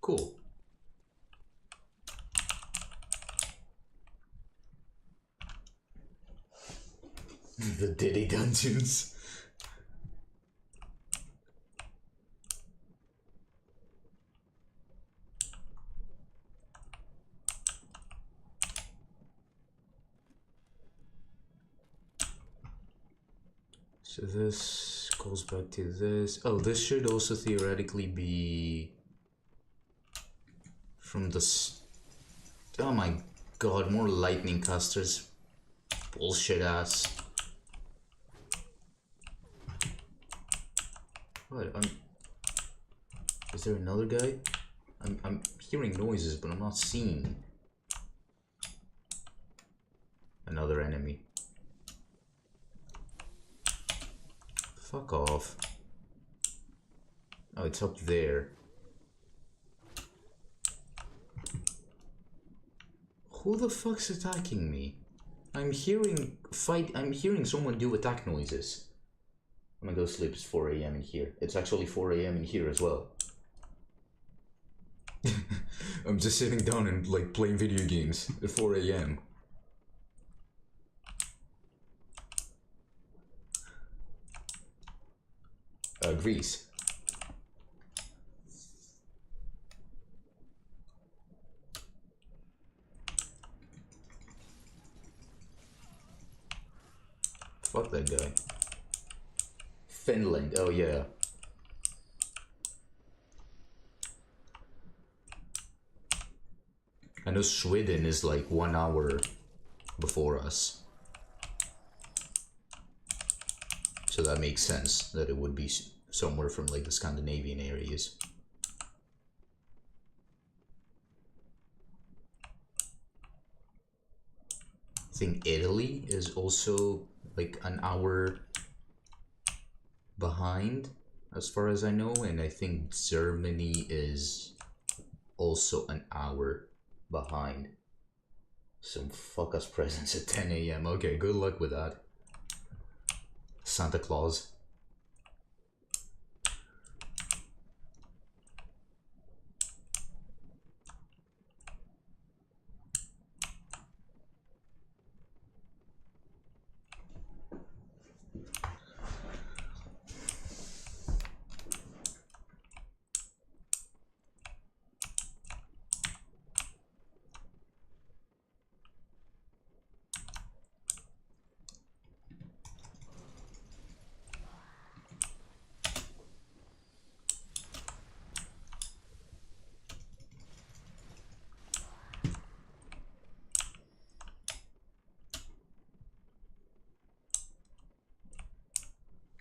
Cool. The Diddy Dungeons. So this goes back to this. Oh, this should also theoretically be from the... Oh my god, more lightning casters. Bullshit ass. What? Is there another guy? I'm hearing noises, but I'm not seeing another enemy. Fuck off. Oh, it's up there. Who the fuck's attacking me? I'm hearing someone do attack noises. I'm gonna go sleep. It's 4 a.m. in here. It's actually 4 a.m. in here as well. I'm just sitting down and like playing video games at 4 a.m. Greece. Fuck that guy. Finland, oh yeah. I know Sweden is like 1 hour before us. So that makes sense that it would be somewhere from like the Scandinavian areas. I think Italy is also like an hour behind as far as I know, and I think Germany is also an hour behind. Some fuck us presents at 10 a.m. Okay, good luck with that. Santa Claus.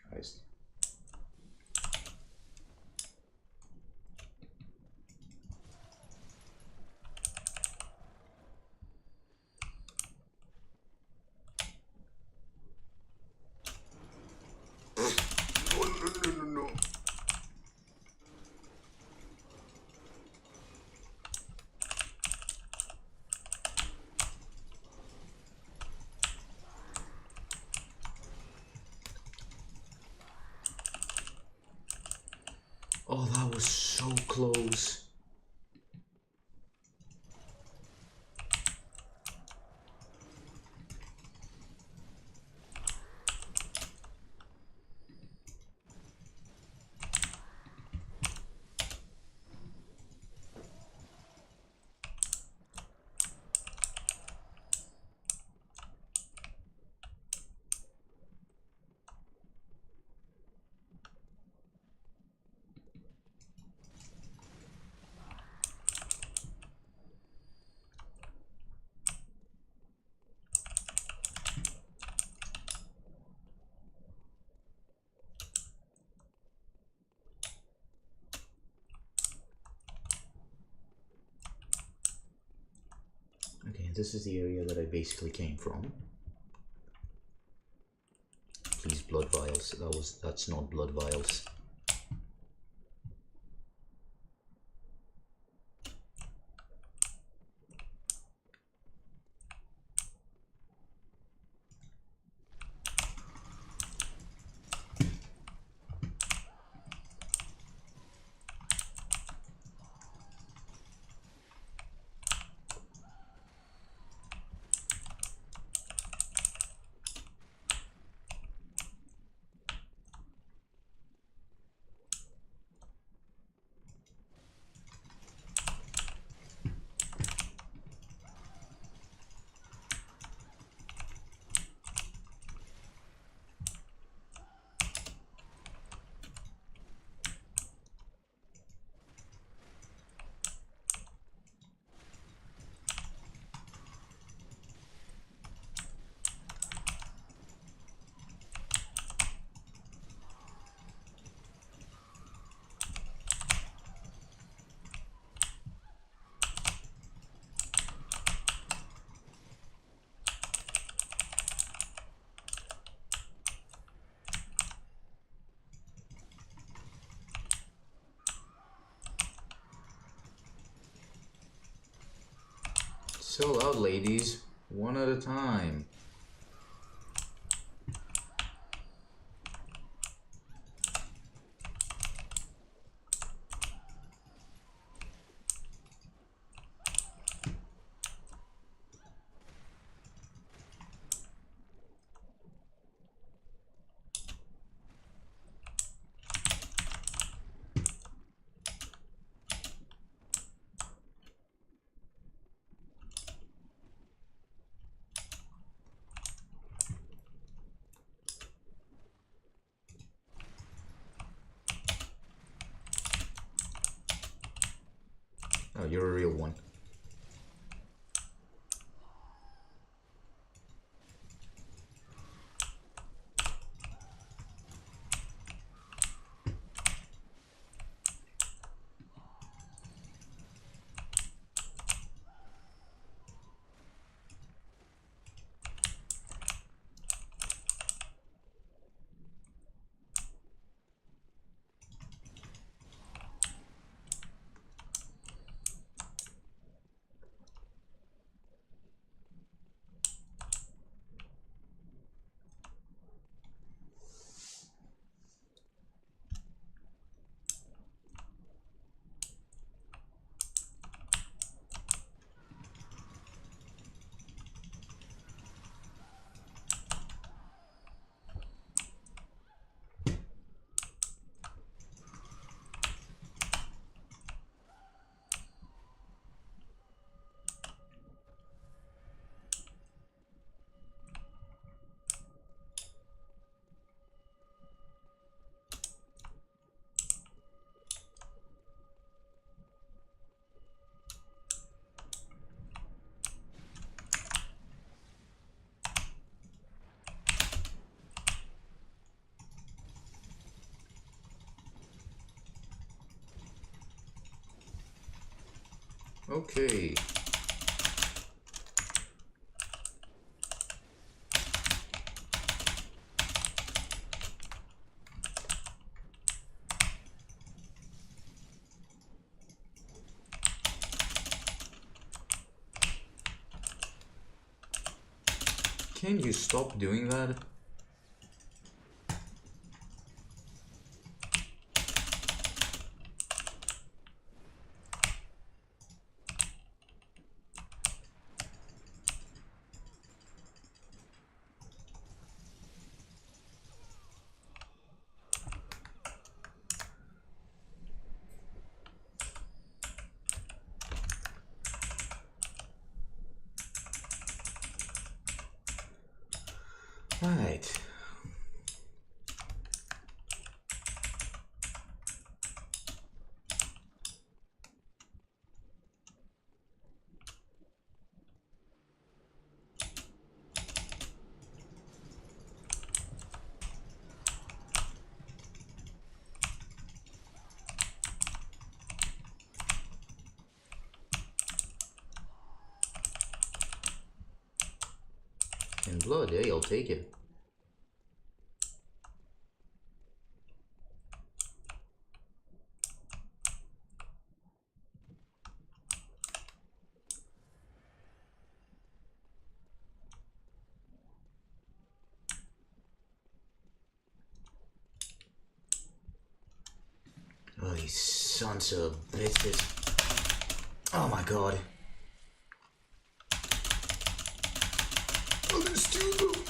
Christ. No. Oh, that was so close. Okay, this is the area that I basically came from. Please, blood vials. That's not blood vials. Sell out, ladies. One at a time. Oh, you're a real one. Okay. Can you stop doing that? Right. In blood, hey, I'll take it. Oh, these sons of bitches. Oh my god. Oh, there's two of them.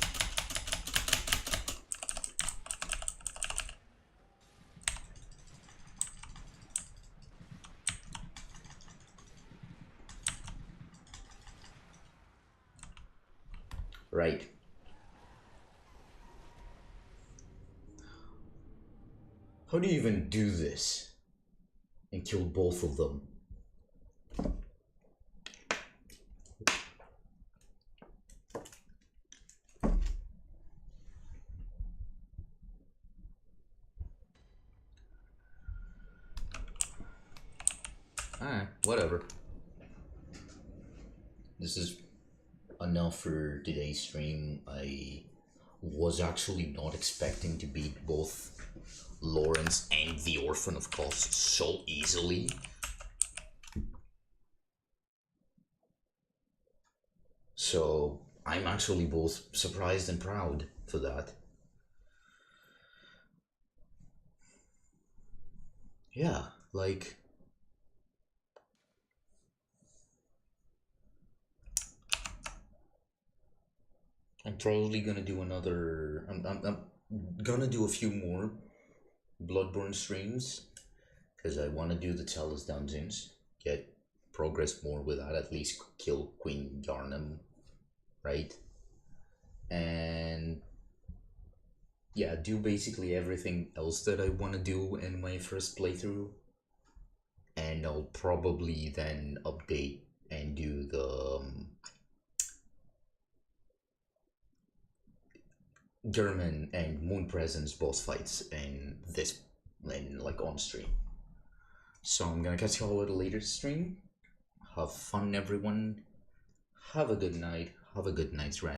Right. How do you even do this and kill both of them? Alright, whatever. This is enough for today's stream. I was actually not expecting to beat both Lawrence and the Orphan of Kos so easily. I'm actually both surprised and proud for that. Yeah, like I'm probably gonna do another. I'm gonna do a few more bloodborne streams because I want to do the Chalice dungeons, get progress more with that, at least kill Queen Yarnum, right? And yeah, do basically everything else that I want to do in my first playthrough, and I'll probably then update and do the German and Moon Presence boss fights in this, in like on stream. So I'm gonna catch you all at a later stream. Have fun, everyone. Have a good night. Have a good night's rest.